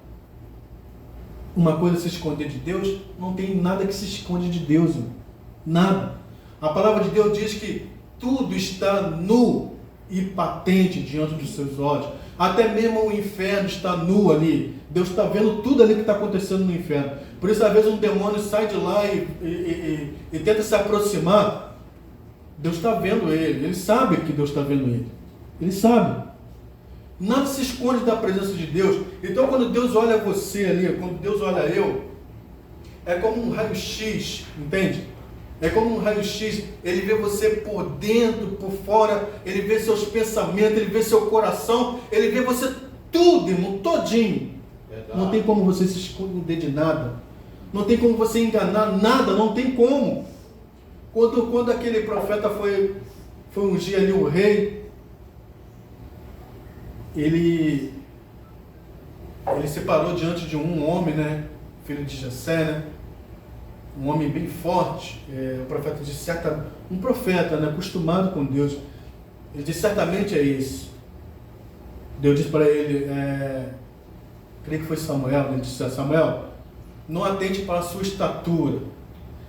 Speaker 4: uma coisa se esconder de Deus? Não tem nada que se esconde de Deus, irmão. Nada. A palavra de Deus diz que tudo está nu e patente diante dos seus olhos. Até mesmo o inferno está nu ali. Deus está vendo tudo ali que está acontecendo no inferno. Por isso, às vezes, um demônio sai de lá e tenta se aproximar. Deus está vendo ele. Ele sabe que Deus está vendo ele. Ele sabe. Nada se esconde da presença de Deus. Então, quando Deus olha você ali, quando Deus olha eu, é como um raio-x, entende? É como um raio-x. Ele vê você por dentro, por fora, ele vê seus pensamentos, ele vê seu coração, ele vê você tudo, irmão, todinho. Verdade. Não tem como você se esconder de nada. Não tem como você enganar nada, não tem como. Quando aquele profeta foi ungir ali o rei, ele se parou diante de um homem, né, filho de Jessé, né, um homem bem forte. O profeta disse, um profeta, né, acostumado com Deus, ele disse, certamente é isso. Deus disse para ele, creio que foi Samuel, ele disse, Samuel, não atente para a sua estatura.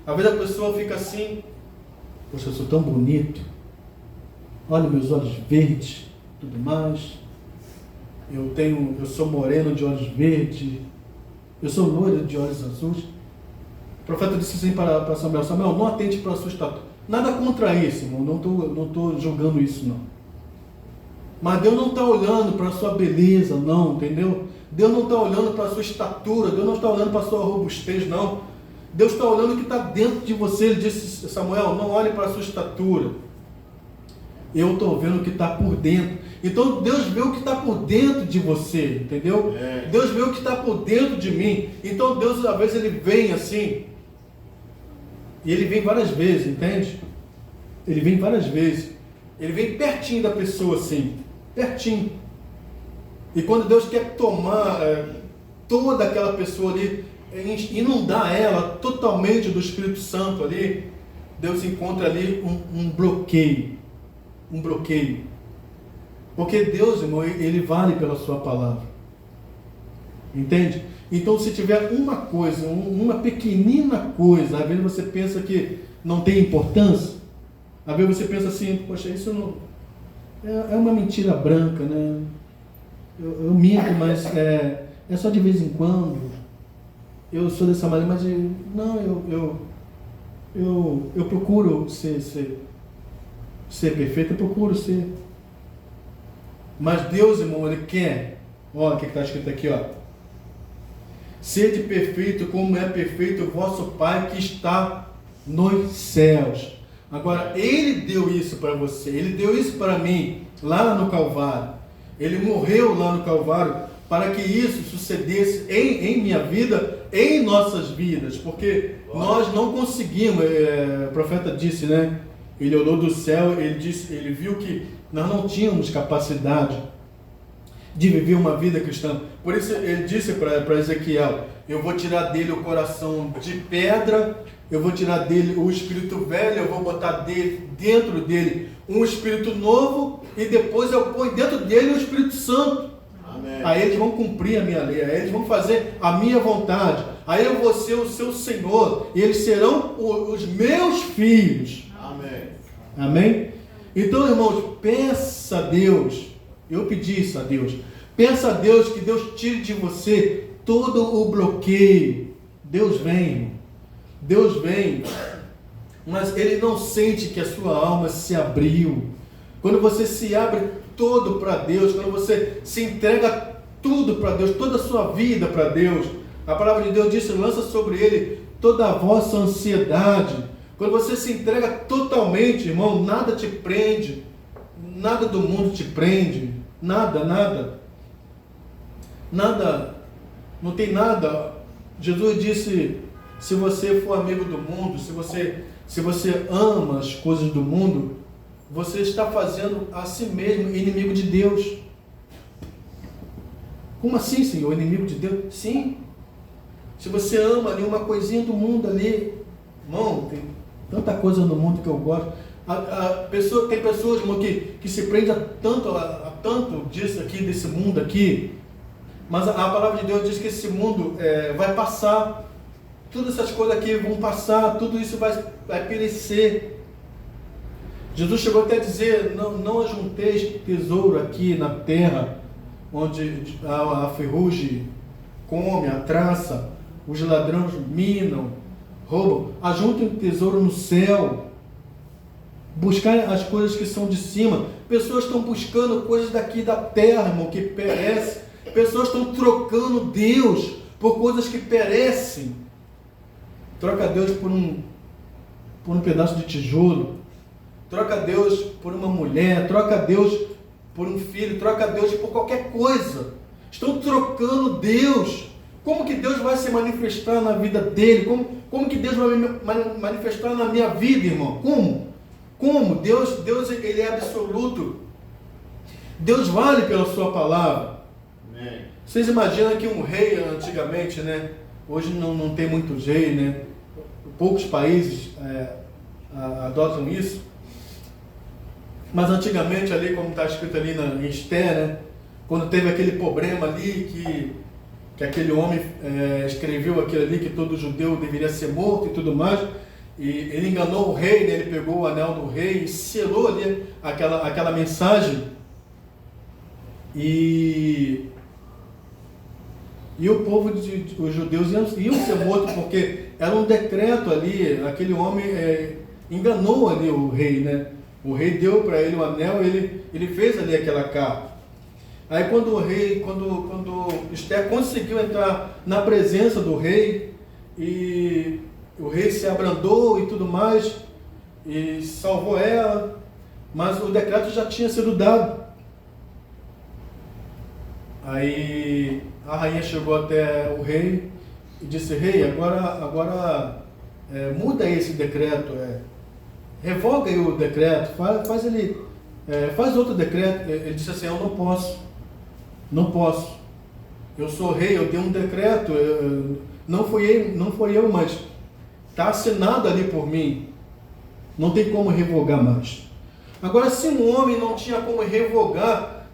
Speaker 4: Às vezes a pessoa fica assim, poxa, eu sou tão bonito, olha meus olhos verdes, tudo mais. Eu sou moreno de olhos verdes, Eu sou loiro de olhos azuis. O profeta disse assim para Samuel: Samuel, não atente para a sua estatura. Nada contra isso, irmão. Não estou julgando isso, não. Mas Deus não está olhando para a sua beleza, não, entendeu? Deus não está olhando para a sua estatura. Deus não está olhando para a sua robustez, não. Deus está olhando o que está dentro de você. Ele disse: Samuel, não olhe para a sua estatura. Eu estou vendo o que está por dentro. Então Deus vê o que está por dentro de você, entendeu? Deus vê o que está por dentro de mim. Então Deus, às vezes, Ele vem assim. E Ele vem várias vezes, entende? Ele vem várias vezes. Ele vem pertinho da pessoa assim. Pertinho. E quando Deus quer tomar toda aquela pessoa ali, inundar ela totalmente do Espírito Santo ali, Deus encontra ali um bloqueio. Um bloqueio. Porque Deus, irmão, Ele vale pela sua palavra. Entende? Então, se tiver uma coisa, uma pequenina coisa, às vezes você pensa que não tem importância, às vezes você pensa assim: poxa, isso não é uma mentira branca, né? Eu minto, mas é só de vez em quando. Eu sou dessa maneira, mas não, eu procuro ser perfeito, eu procuro ser. Mas Deus, irmão, Ele quer, olha o que está escrito aqui, ó: sede perfeito como é perfeito o vosso Pai que está nos céus. Agora, Ele deu isso para você, Ele deu isso para mim, lá no Calvário. Ele morreu lá no Calvário para que isso sucedesse em minha vida, em nossas vidas, porque nós não conseguimos, o profeta disse, né? Ele olhou do céu, ele viu que nós não tínhamos capacidade de viver uma vida cristã. Por isso ele disse para Ezequiel: eu vou tirar dele o coração de pedra, eu vou tirar dele o espírito velho, eu vou botar dentro dele um espírito novo, e depois eu ponho dentro dele o Espírito Santo. Amém. Aí eles vão cumprir a minha lei, aí eles vão fazer a minha vontade, aí eu vou ser o seu Senhor, e eles serão os meus filhos. Amém. Amém? Então, irmãos, peça a Deus, eu pedi isso a Deus, peça a Deus que Deus tire de você todo o bloqueio. Deus vem, irmão. Deus vem, mas Ele não sente que a sua alma se abriu. Quando você se abre todo para Deus, quando você se entrega tudo para Deus, toda a sua vida para Deus, a palavra de Deus diz: lança sobre Ele toda a vossa ansiedade. Quando você se entrega totalmente, irmão, nada te prende, nada do mundo te prende, nada, não tem nada. Jesus disse: se você for amigo do mundo, se você ama as coisas do mundo, você está fazendo a si mesmo inimigo de Deus. Como assim, Senhor? Inimigo de Deus? Sim. Se você ama ali uma coisinha do mundo ali, irmão, tem tanta coisa no mundo que eu gosto. Tem pessoas, irmão, que se prendem a tanto disso aqui, desse mundo aqui. Mas a palavra de Deus diz que esse mundo vai passar. Todas essas coisas aqui vão passar, tudo isso vai perecer. Jesus chegou até a dizer: não ajunteis tesouro aqui na terra, onde a ferrugem come, a traça, os ladrões minam, roubam. Ajuntem tesouro no céu. Buscar as coisas que são de cima. Pessoas estão buscando coisas daqui da terra, irmão, que perecem. Pessoas estão trocando Deus por coisas que perecem. Troca Deus por um pedaço de tijolo. Troca Deus por uma mulher. Troca Deus por um filho. Troca Deus por qualquer coisa. Estão trocando Deus. Como que Deus vai se manifestar na vida dele? Como que Deus vai me manifestar na minha vida, irmão? Como? Deus Ele é absoluto. Deus vale pela sua palavra. Amém. Vocês imaginam que um rei antigamente, né? Hoje não tem muitos reis, né? Poucos países adotam isso. Mas antigamente ali, como está escrito ali em Esther, né? Quando teve aquele problema ali que aquele homem escreveu aquilo ali, que todo judeu deveria ser morto e tudo mais, e ele enganou o rei, né? Ele pegou o anel do rei e selou ali aquela mensagem. E E o povo, os judeus iam ser mortos porque era um decreto ali, aquele homem enganou ali o rei, né? O rei deu para ele o anel, ele fez ali aquela carta. Aí quando Esther conseguiu entrar na presença do rei, e o rei se abrandou e tudo mais, e salvou ela, mas o decreto já tinha sido dado. Aí a rainha chegou até o rei e disse: rei, agora muda esse decreto, revoga aí o decreto, faz outro decreto. Ele disse assim: eu não posso, eu sou rei, eu dei um decreto, não foi eu, mas está assinado ali por mim, não tem como revogar mais. Agora, se um homem não tinha como revogar,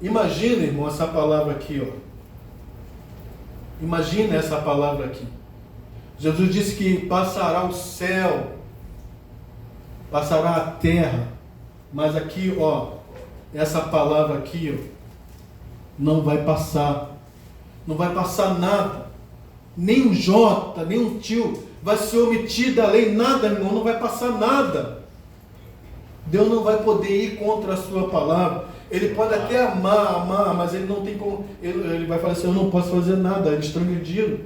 Speaker 4: imagina, irmão, essa palavra aqui, ó. Imagina essa palavra aqui. Jesus disse que passará o céu, passará a terra, mas aqui, ó, essa palavra aqui, ó, não vai passar nada, nem um jota, nem um tio vai ser omitido da lei, nada, meu irmão, não vai passar nada. Deus não vai poder ir contra a sua palavra. Ele pode até amar, mas ele não tem como, ele vai falar assim: eu não posso fazer nada, eles transgrediram,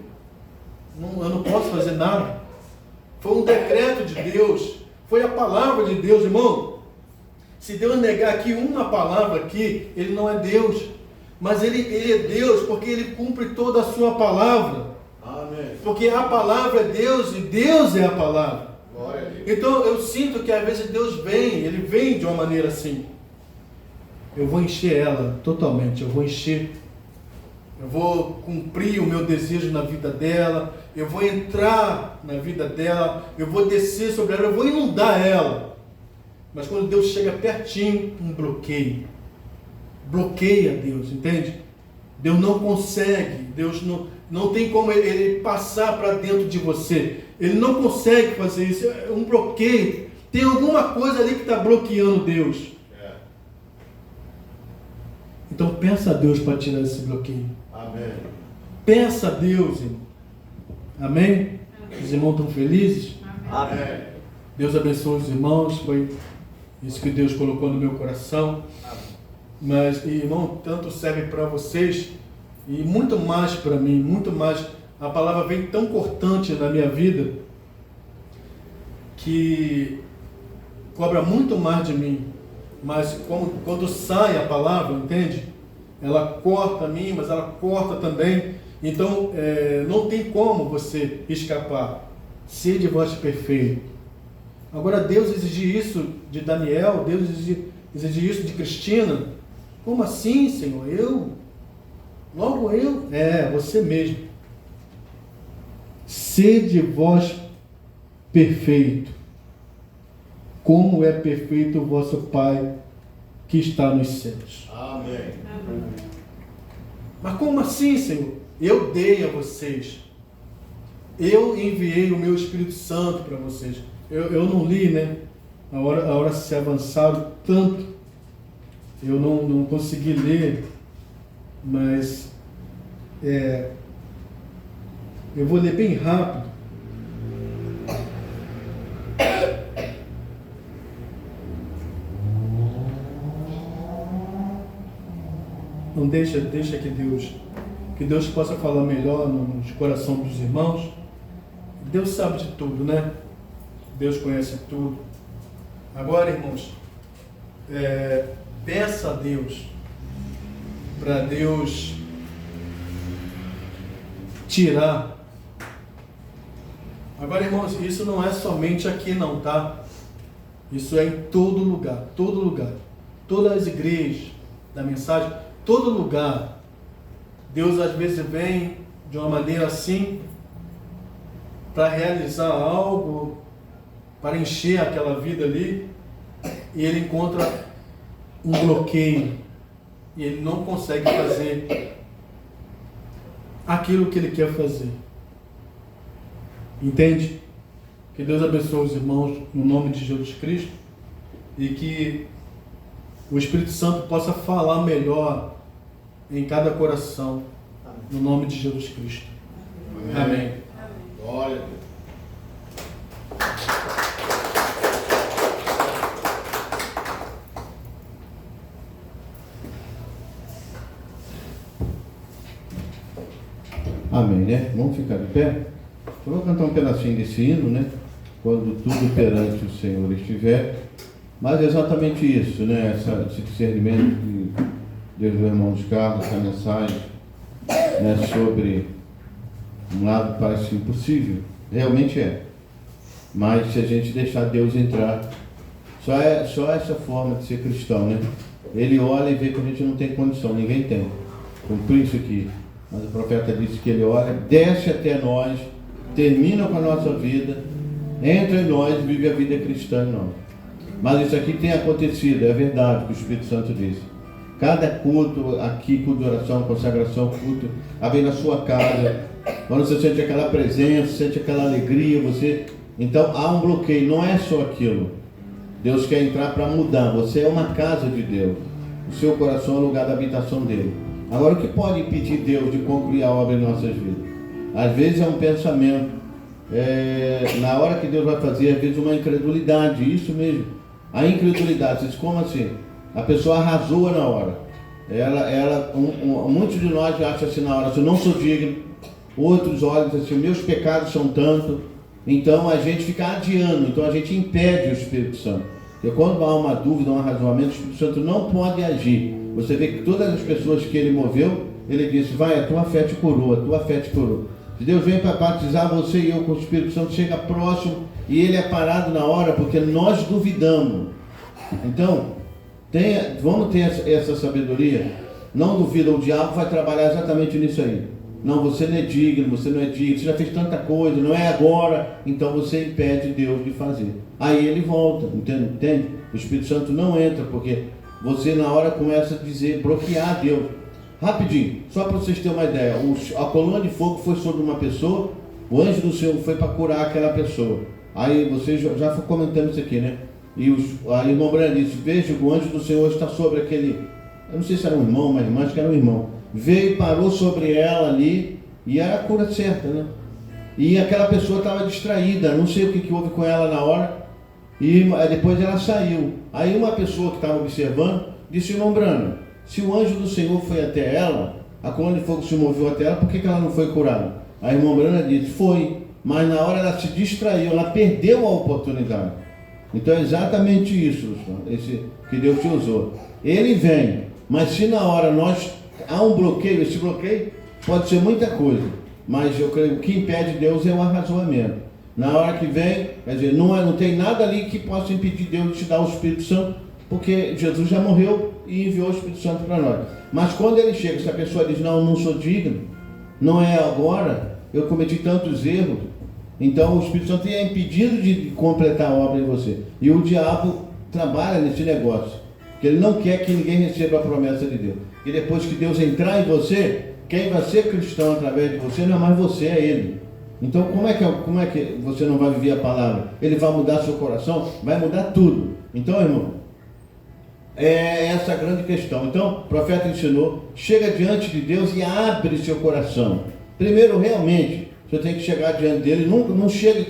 Speaker 4: eu não posso fazer nada. Foi um decreto de Deus, foi a palavra de Deus, irmão. Se Deus negar aqui uma palavra aqui, ele não é Deus, mas ele é Deus porque ele cumpre toda a sua palavra.
Speaker 1: Amém.
Speaker 4: Porque a palavra é Deus e Deus é a palavra.
Speaker 1: Glória a Deus.
Speaker 4: Então eu sinto que às vezes Deus ele vem de uma maneira assim: eu vou encher ela totalmente, eu vou cumprir o meu desejo na vida dela, eu vou entrar na vida dela, eu vou descer sobre ela, eu vou inundar ela. Mas quando Deus chega pertinho, um bloqueio. Bloqueia Deus, entende? Deus não consegue, Deus não tem como ele passar para dentro de você. Ele não consegue fazer isso, é um bloqueio. Tem alguma coisa ali que está bloqueando Deus. Então peça a Deus para tirar esse bloqueio.
Speaker 1: Amém.
Speaker 4: Peça a Deus, irmão. Amém? Os irmãos estão felizes?
Speaker 1: Amém.
Speaker 4: Deus abençoe os irmãos. Foi isso que Deus colocou no meu coração. Mas, irmão, tanto serve para vocês e muito mais para mim, muito mais. A palavra vem tão cortante na minha vida que cobra muito mais de mim. Mas quando sai a palavra, entende? Ela corta a mim, mas ela corta também. Então, não tem como você escapar. Sede vós perfeito. Agora, Deus exige isso de Daniel, Deus exige isso de Cristina. Como assim, Senhor? Eu? Logo eu? Você mesmo. Sede vós perfeito, como é perfeito o vosso Pai que está nos céus.
Speaker 1: Amém.
Speaker 4: Mas como assim, Senhor? Eu dei a vocês. Eu enviei o meu Espírito Santo para vocês. Eu não li, né? A hora se avançaram tanto. Eu não consegui ler, mas eu vou ler bem rápido. Não deixa que Deus possa falar melhor no coração dos irmãos. Deus sabe de tudo, né? Deus conhece tudo. Agora, irmãos, peça a Deus, para Deus tirar. Agora, irmãos, isso não é somente aqui não, tá? Isso é em todo lugar, todo lugar. Todas as igrejas da mensagem, todo lugar. Deus às vezes vem de uma maneira assim, para realizar algo, para encher aquela vida ali, e ele encontra um bloqueio, e ele não consegue fazer aquilo que ele quer fazer. Entende? Que Deus abençoe os irmãos no nome de Jesus Cristo, e que o Espírito Santo possa falar melhor em cada coração, No nome de Jesus Cristo. Amém.
Speaker 1: Glória a Deus. Amém, né? Vamos ficar de pé? Eu vou cantar um pedacinho desse hino, né? Quando tudo perante o Senhor estiver. Mas é exatamente isso, né? Esse discernimento que Deus do irmão Carlos, essa mensagem, né? Sobre um lado parece impossível. Realmente é. Mas se a gente deixar Deus entrar, só essa forma de ser cristão, né? Ele olha e vê que a gente não tem condição, ninguém tem. Cumprir isso aqui. Mas o profeta disse que ele olha, desce até nós, termina com a nossa vida, entra em nós e vive a vida cristã em nós. Mas isso aqui tem acontecido, é verdade, o que o Espírito Santo disse. Cada culto aqui, culto de oração, consagração, culto, vem na sua casa, quando você sente aquela presença, sente aquela alegria, então há um bloqueio, não é só aquilo. Deus quer entrar para mudar, você é uma casa de Deus, o seu coração é o lugar da habitação dele. Agora, o que pode impedir Deus de concluir a obra em nossas vidas? Às vezes é um pensamento, na hora que Deus vai fazer, às vezes uma incredulidade, isso mesmo. A incredulidade, vocês como assim? A pessoa arrasou na hora. Muitos de nós acham assim na hora, assim, eu não sou digno. Outros olham assim, meus pecados são tanto. Então a gente fica adiando, então a gente impede o Espírito Santo. Porque quando há uma dúvida, um arrazoamento, o Espírito Santo não pode agir. Você vê que todas as pessoas que ele moveu, ele disse, vai, a tua fé te curou, a tua fé te curou. Se Deus vem para batizar você e eu com o Espírito Santo, chega próximo e ele é parado na hora, porque nós duvidamos. Então, vamos ter essa sabedoria. Não duvida, o diabo vai trabalhar exatamente nisso aí. Não, você não é digno, você já fez tanta coisa, não é agora, então você impede Deus de fazer. Aí ele volta, entende? O Espírito Santo não entra, porque você na hora começa a dizer, bloquear Deus. Rapidinho, só para vocês terem uma ideia, a coluna de fogo foi sobre uma pessoa, o anjo do Senhor foi para curar aquela pessoa. Aí vocês já comentando isso aqui, né? E a irmã Brana disse, veja, o anjo do Senhor está sobre aquele, eu não sei se era um irmão, mas acho que era um irmão. Veio e parou sobre ela ali, e era a cura certa, né? E aquela pessoa estava distraída, não sei o que houve com ela na hora, e depois ela saiu. Aí uma pessoa que estava observando, disse, irmão Brana, se o anjo do Senhor foi até ela, a coluna de fogo se moveu até ela, por que ela não foi curada? A irmã Brana disse, foi, mas na hora ela se distraiu, ela perdeu a oportunidade. Então é exatamente isso, esse que Deus te usou. Ele vem, mas se na hora há um bloqueio, esse bloqueio pode ser muita coisa, mas eu creio que o que impede Deus é o arrazoamento. Na hora que vem, quer dizer, não tem nada ali que possa impedir Deus de te dar o Espírito Santo, porque Jesus já morreu e enviou o Espírito Santo para nós. Mas quando ele chega, se a pessoa diz, não sou digno, não é agora, eu cometi tantos erros, então o Espírito Santo é impedido de completar a obra em você. E o diabo trabalha nesse negócio, porque ele não quer que ninguém receba a promessa de Deus. E depois que Deus entrar em você, quem vai ser cristão através de você não é mais você, é Ele. Então como é que você não vai viver a palavra? Ele vai mudar seu coração, vai mudar tudo. Então, irmão, é essa a grande questão. Então, o profeta ensinou, chega diante de Deus e abre seu coração. Primeiro, realmente, você tem que chegar diante dele, não chegue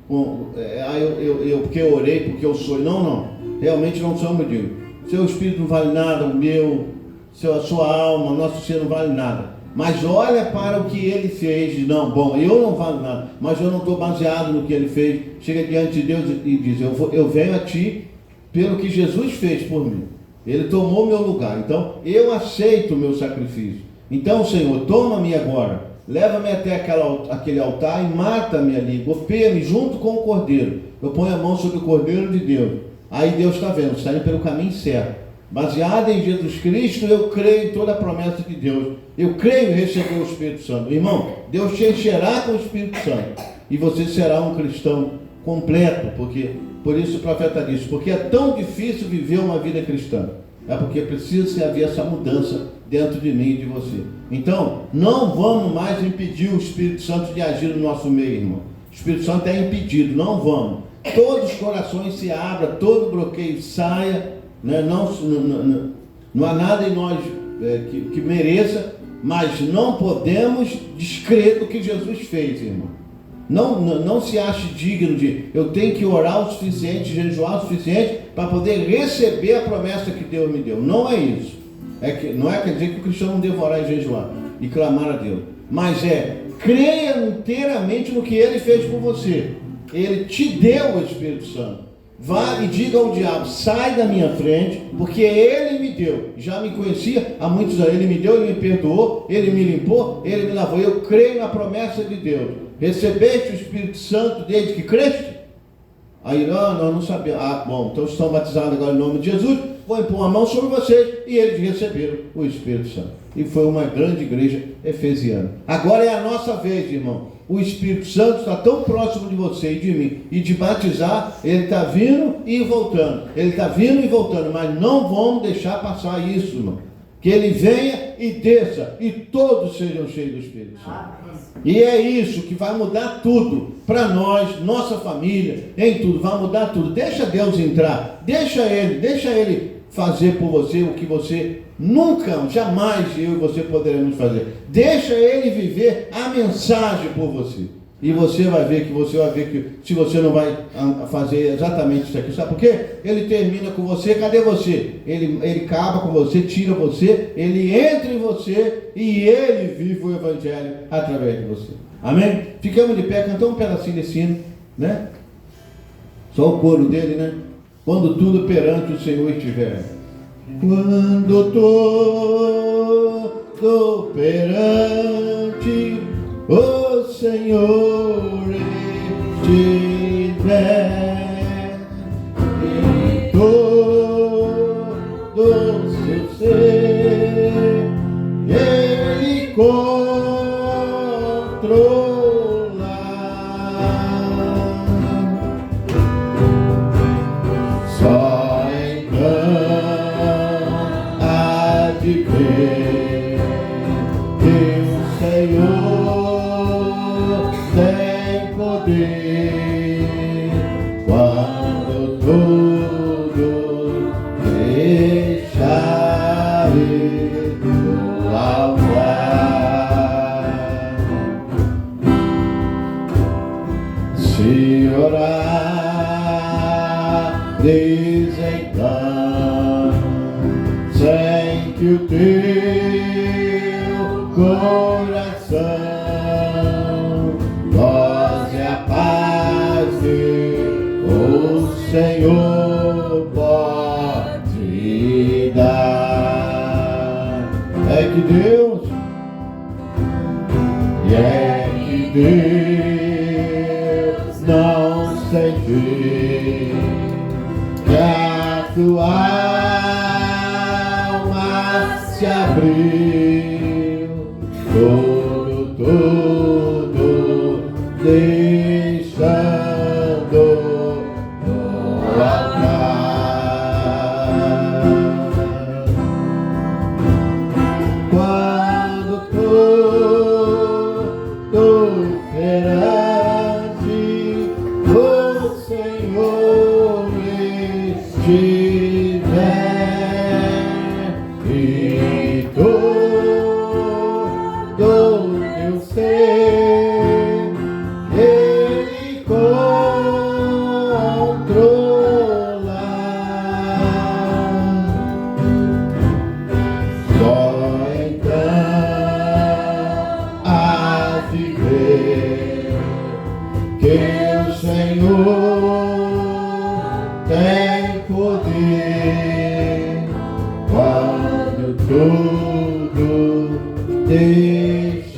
Speaker 1: porque eu orei, porque eu sou. Não, realmente não somos dignos. Seu espírito não vale nada, o meu, a sua alma, o nosso ser não vale nada. Mas olha para o que ele fez. Não, bom, eu não valho nada, mas eu não estou baseado no que ele fez. Chega diante de Deus e diz, eu venho a ti pelo que Jesus fez por mim. Ele tomou meu lugar, então eu aceito o meu sacrifício. Então, Senhor, toma-me agora, leva-me até aquele altar e mata-me ali, golpeia-me junto com o Cordeiro. Eu ponho a mão sobre o Cordeiro de Deus. Aí Deus está vendo, está indo pelo caminho certo. Baseado em Jesus Cristo, eu creio em toda a promessa de Deus. Eu creio em receber o Espírito Santo. Irmão, Deus te encherá com o Espírito Santo. E você será um cristão completo. Por isso o profeta disse, porque é tão difícil viver uma vida cristã. É porque precisa haver essa mudança dentro de mim e de você. Então, não vamos mais impedir o Espírito Santo de agir no nosso meio, irmão. O Espírito Santo é impedido, não vamos. Todos os corações se abram, todo bloqueio saia. Né? Não há nada em nós que mereça Mas não podemos descrer do que Jesus fez, irmão. Não se ache digno de, eu tenho que orar o suficiente, jejuar o suficiente para poder receber a promessa que Deus me deu. Não é isso. Não quer dizer que o cristão não deva orar e jejuar e clamar a Deus. Mas creia inteiramente no que Ele fez por você. Ele te deu o Espírito Santo. Vá e diga ao diabo, sai da minha frente, porque Ele me deu. Já me conhecia há muitos anos. Ele me deu, Ele me perdoou, Ele me limpou, Ele me lavou. Eu creio na promessa de Deus. Recebeste o Espírito Santo desde que creste? Aí, nós não sabemos. Bom, então estão batizados agora em nome de Jesus. Vou impor a mão sobre vocês. E eles receberam o Espírito Santo. E foi uma grande igreja efesiana. Agora é a nossa vez, irmão. O Espírito Santo está tão próximo de você e de mim. E de batizar, ele está vindo e voltando. Ele está vindo e voltando. Mas não vamos deixar passar isso, irmão. Que ele venha e desça. E todos sejam cheios do Espírito Santo. E é isso que vai mudar tudo. Para nós, nossa família, em tudo. Vai mudar tudo. Deixa Deus entrar. Deixa Ele fazer por você o que você nunca, jamais eu e você poderemos fazer. Deixa Ele viver a mensagem por você. E você vai ver que se você não vai fazer exatamente isso aqui, sabe por quê? Ele termina com você, cadê você? Ele acaba com você, tira você, ele entra em você e ele vive o Evangelho através de você. Amém? Ficamos de pé, cantamos um pedacinho desse hino, né? Só o coro dele, né? Quando tudo perante o Senhor estiver. Quando tudo perante o Senhor estiver, em todo o seu ser, Ele controla. Só então há de ver que o Senhor tem poder quando tudo deixar no altar. Se orares então, sem que o teu coração goze a paz que o Senhor pode dar. É que Deus não sentir que a tua alma se abriu, tudo deixando no altar. Quando tudo perante o Senhor estiver, e todo teu ser Ele controla. Só então há de ver que o Senhor tem poder quando tudo deixares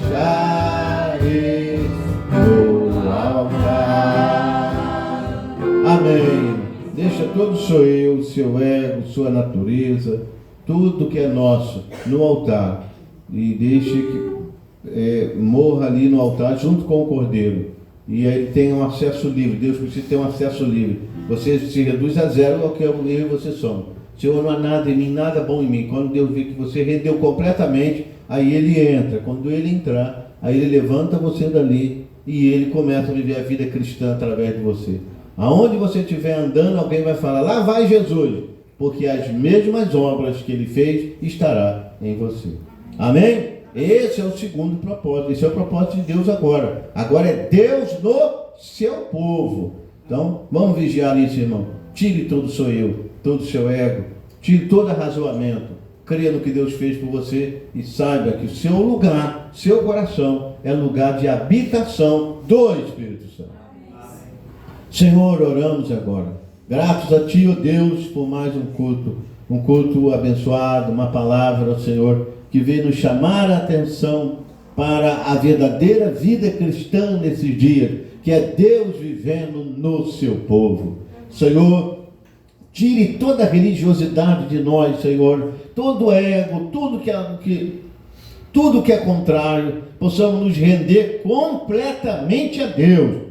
Speaker 1: no altar. Amém. Deixa todo o seu eu, o seu ego, sua natureza, tudo que é nosso no altar, e deixe que morra ali no altar junto com o Cordeiro, e aí tem um acesso livre. Deus precisa ter um acesso livre. Você se reduz a zero ao que eu e você somos. Senhor, não há nada em mim, nada bom em mim. Quando Deus vê que você rendeu completamente, aí Ele entra. Quando Ele entrar, aí Ele levanta você dali e Ele começa a viver a vida cristã através de você. Aonde você estiver andando, alguém vai falar, lá vai Jesus, porque as mesmas obras que Ele fez estará em você. Amém? Esse é o segundo propósito. Esse é o propósito de Deus agora. Agora é Deus no seu povo. Então, vamos vigiar isso, irmão. Tire todo o seu eu, todo o seu ego, tire todo arrazoamento. Creia no que Deus fez por você e saiba que o seu lugar, seu coração, é lugar de habitação do Espírito Santo. Senhor, oramos agora. Gratos a Ti, ó Deus, por mais um culto abençoado, uma palavra, ó Senhor, que veio nos chamar a atenção para a verdadeira vida cristã nesses dias, que é Deus vivendo no seu povo. Senhor, tire toda a religiosidade de nós, Senhor, todo ego, tudo que é contrário, possamos nos render completamente a Deus,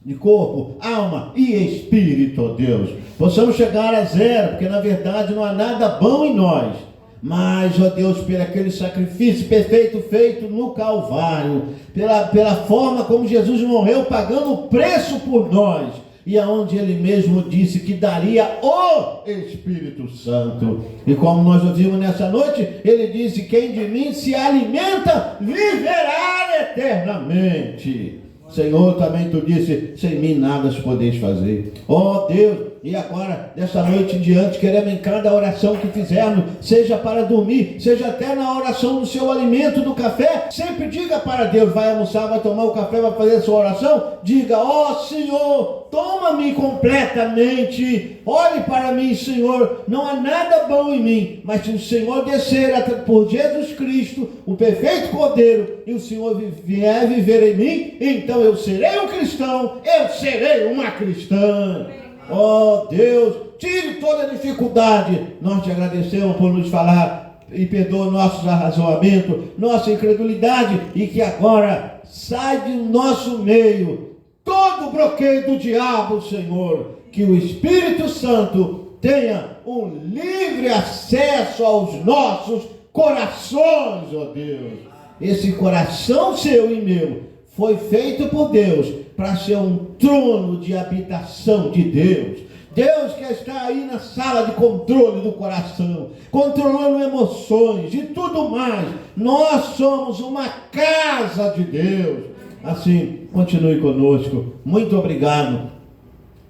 Speaker 1: de corpo, alma e espírito, ó Deus. Possamos chegar a zero, porque na verdade não há nada bom em nós. Mas, ó Deus, pelo aquele sacrifício perfeito feito no Calvário, pela forma como Jesus morreu pagando o preço por nós, e aonde Ele mesmo disse que daria o Espírito Santo. E como nós ouvimos nessa noite, Ele disse: quem de mim se alimenta, viverá eternamente. Senhor, também Tu disse: sem mim nada podeis fazer. Ó Deus, e agora, dessa noite em diante, queremos em cada oração que fizermos, seja para dormir, seja até na oração do seu alimento, do café, sempre diga para Deus: vai almoçar, vai tomar o café, vai fazer a sua oração, diga: ó Senhor, toma-me completamente, olhe para mim, Senhor, não há nada bom em mim, mas se o Senhor descer por Jesus Cristo, o perfeito Cordeiro, e o Senhor vier viver em mim, então eu serei um cristão, eu serei uma cristã. Ó Deus, tire toda a dificuldade. Nós Te agradecemos por nos falar e perdoa nossos arrazoamentos, nossa incredulidade, e que agora sai do nosso meio todo o bloqueio do diabo, Senhor. Que o Espírito Santo tenha um livre acesso aos nossos corações, ó Deus. Esse coração seu e meu foi feito por Deus para ser um trono de habitação de Deus. Deus que está aí na sala de controle do coração, controlando emoções e tudo mais. Nós somos uma casa de Deus. Assim, continue conosco. Muito obrigado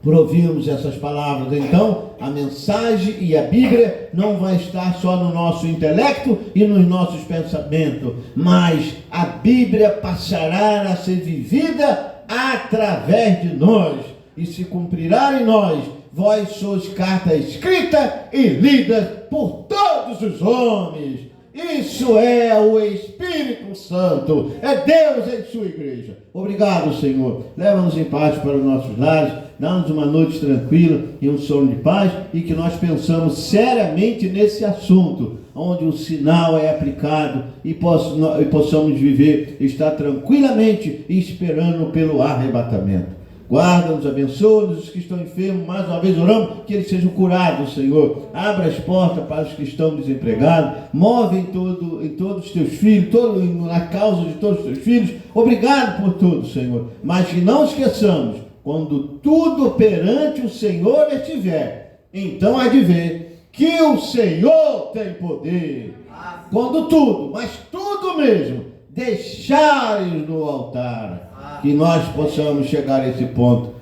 Speaker 1: por ouvirmos essas palavras. Então, a mensagem e a Bíblia não vai estar só no nosso intelecto e nos nossos pensamentos, mas a Bíblia passará a ser vivida através de nós e se cumprirá em nós. Vós sois carta escrita e lida por todos os homens. Isso é o Espírito Santo, é Deus em sua igreja. Obrigado, Senhor. Leva-nos em paz para os nossos lares, dá-nos uma noite tranquila e um sono de paz, e que nós pensamos seriamente nesse assunto, onde o sinal é aplicado e possamos viver, estar tranquilamente esperando pelo arrebatamento. Guarda-nos, abençoa-nos, os que estão enfermos, mais uma vez oramos, que eles sejam curados, Senhor. Abra as portas para os que estão desempregados, move em todos os teus filhos, na causa de todos os teus filhos. Obrigado por tudo, Senhor. Mas que não esqueçamos, quando tudo perante o Senhor estiver, então há de ver que o Senhor tem poder. Quando tudo, mas tudo mesmo, deixares no altar, que nós possamos chegar a esse ponto.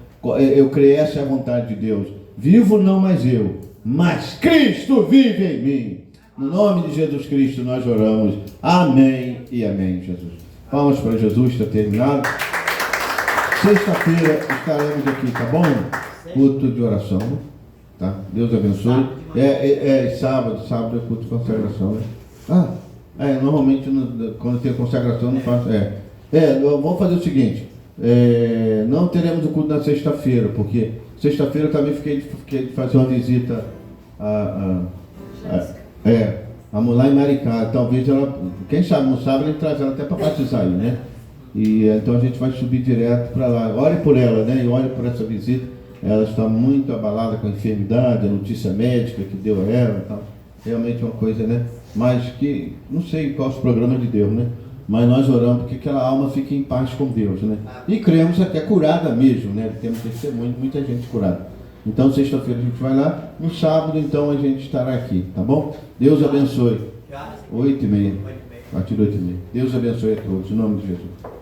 Speaker 1: Eu creio, essa é a vontade de Deus. Vivo não mais eu, mas Cristo vive em mim. No nome de Jesus Cristo nós oramos. Amém e amém, Jesus. Vamos para Jesus, está terminado. Sexta-feira estaremos aqui, tá bom? Culto de oração, tá? Deus abençoe. Sábado é culto de consagração, né? Normalmente quando tem consagração não faço. Vamos fazer o seguinte. Não teremos o culto na sexta-feira, porque sexta-feira eu também fiquei de fazer uma visita a mulher em Maricá. Talvez ela, quem sabe, não sabe, ele traz ela até para batizar aí, né? E então a gente vai subir direto para lá. Ore por ela, né? E ore por essa visita. Ela está muito abalada com a enfermidade, a notícia médica que deu a ela e tal. Realmente é uma coisa, né? Mas que, não sei qual é o programa de Deus, né? Mas nós oramos porque aquela alma fique em paz com Deus, né? E cremos até curada mesmo, né? Temos testemunho de muita gente curada. Então, sexta-feira a gente vai lá. No sábado, então, a gente estará aqui, tá bom? Deus abençoe. 8h30. A partir de 8h30. Deus abençoe a todos, em nome de Jesus.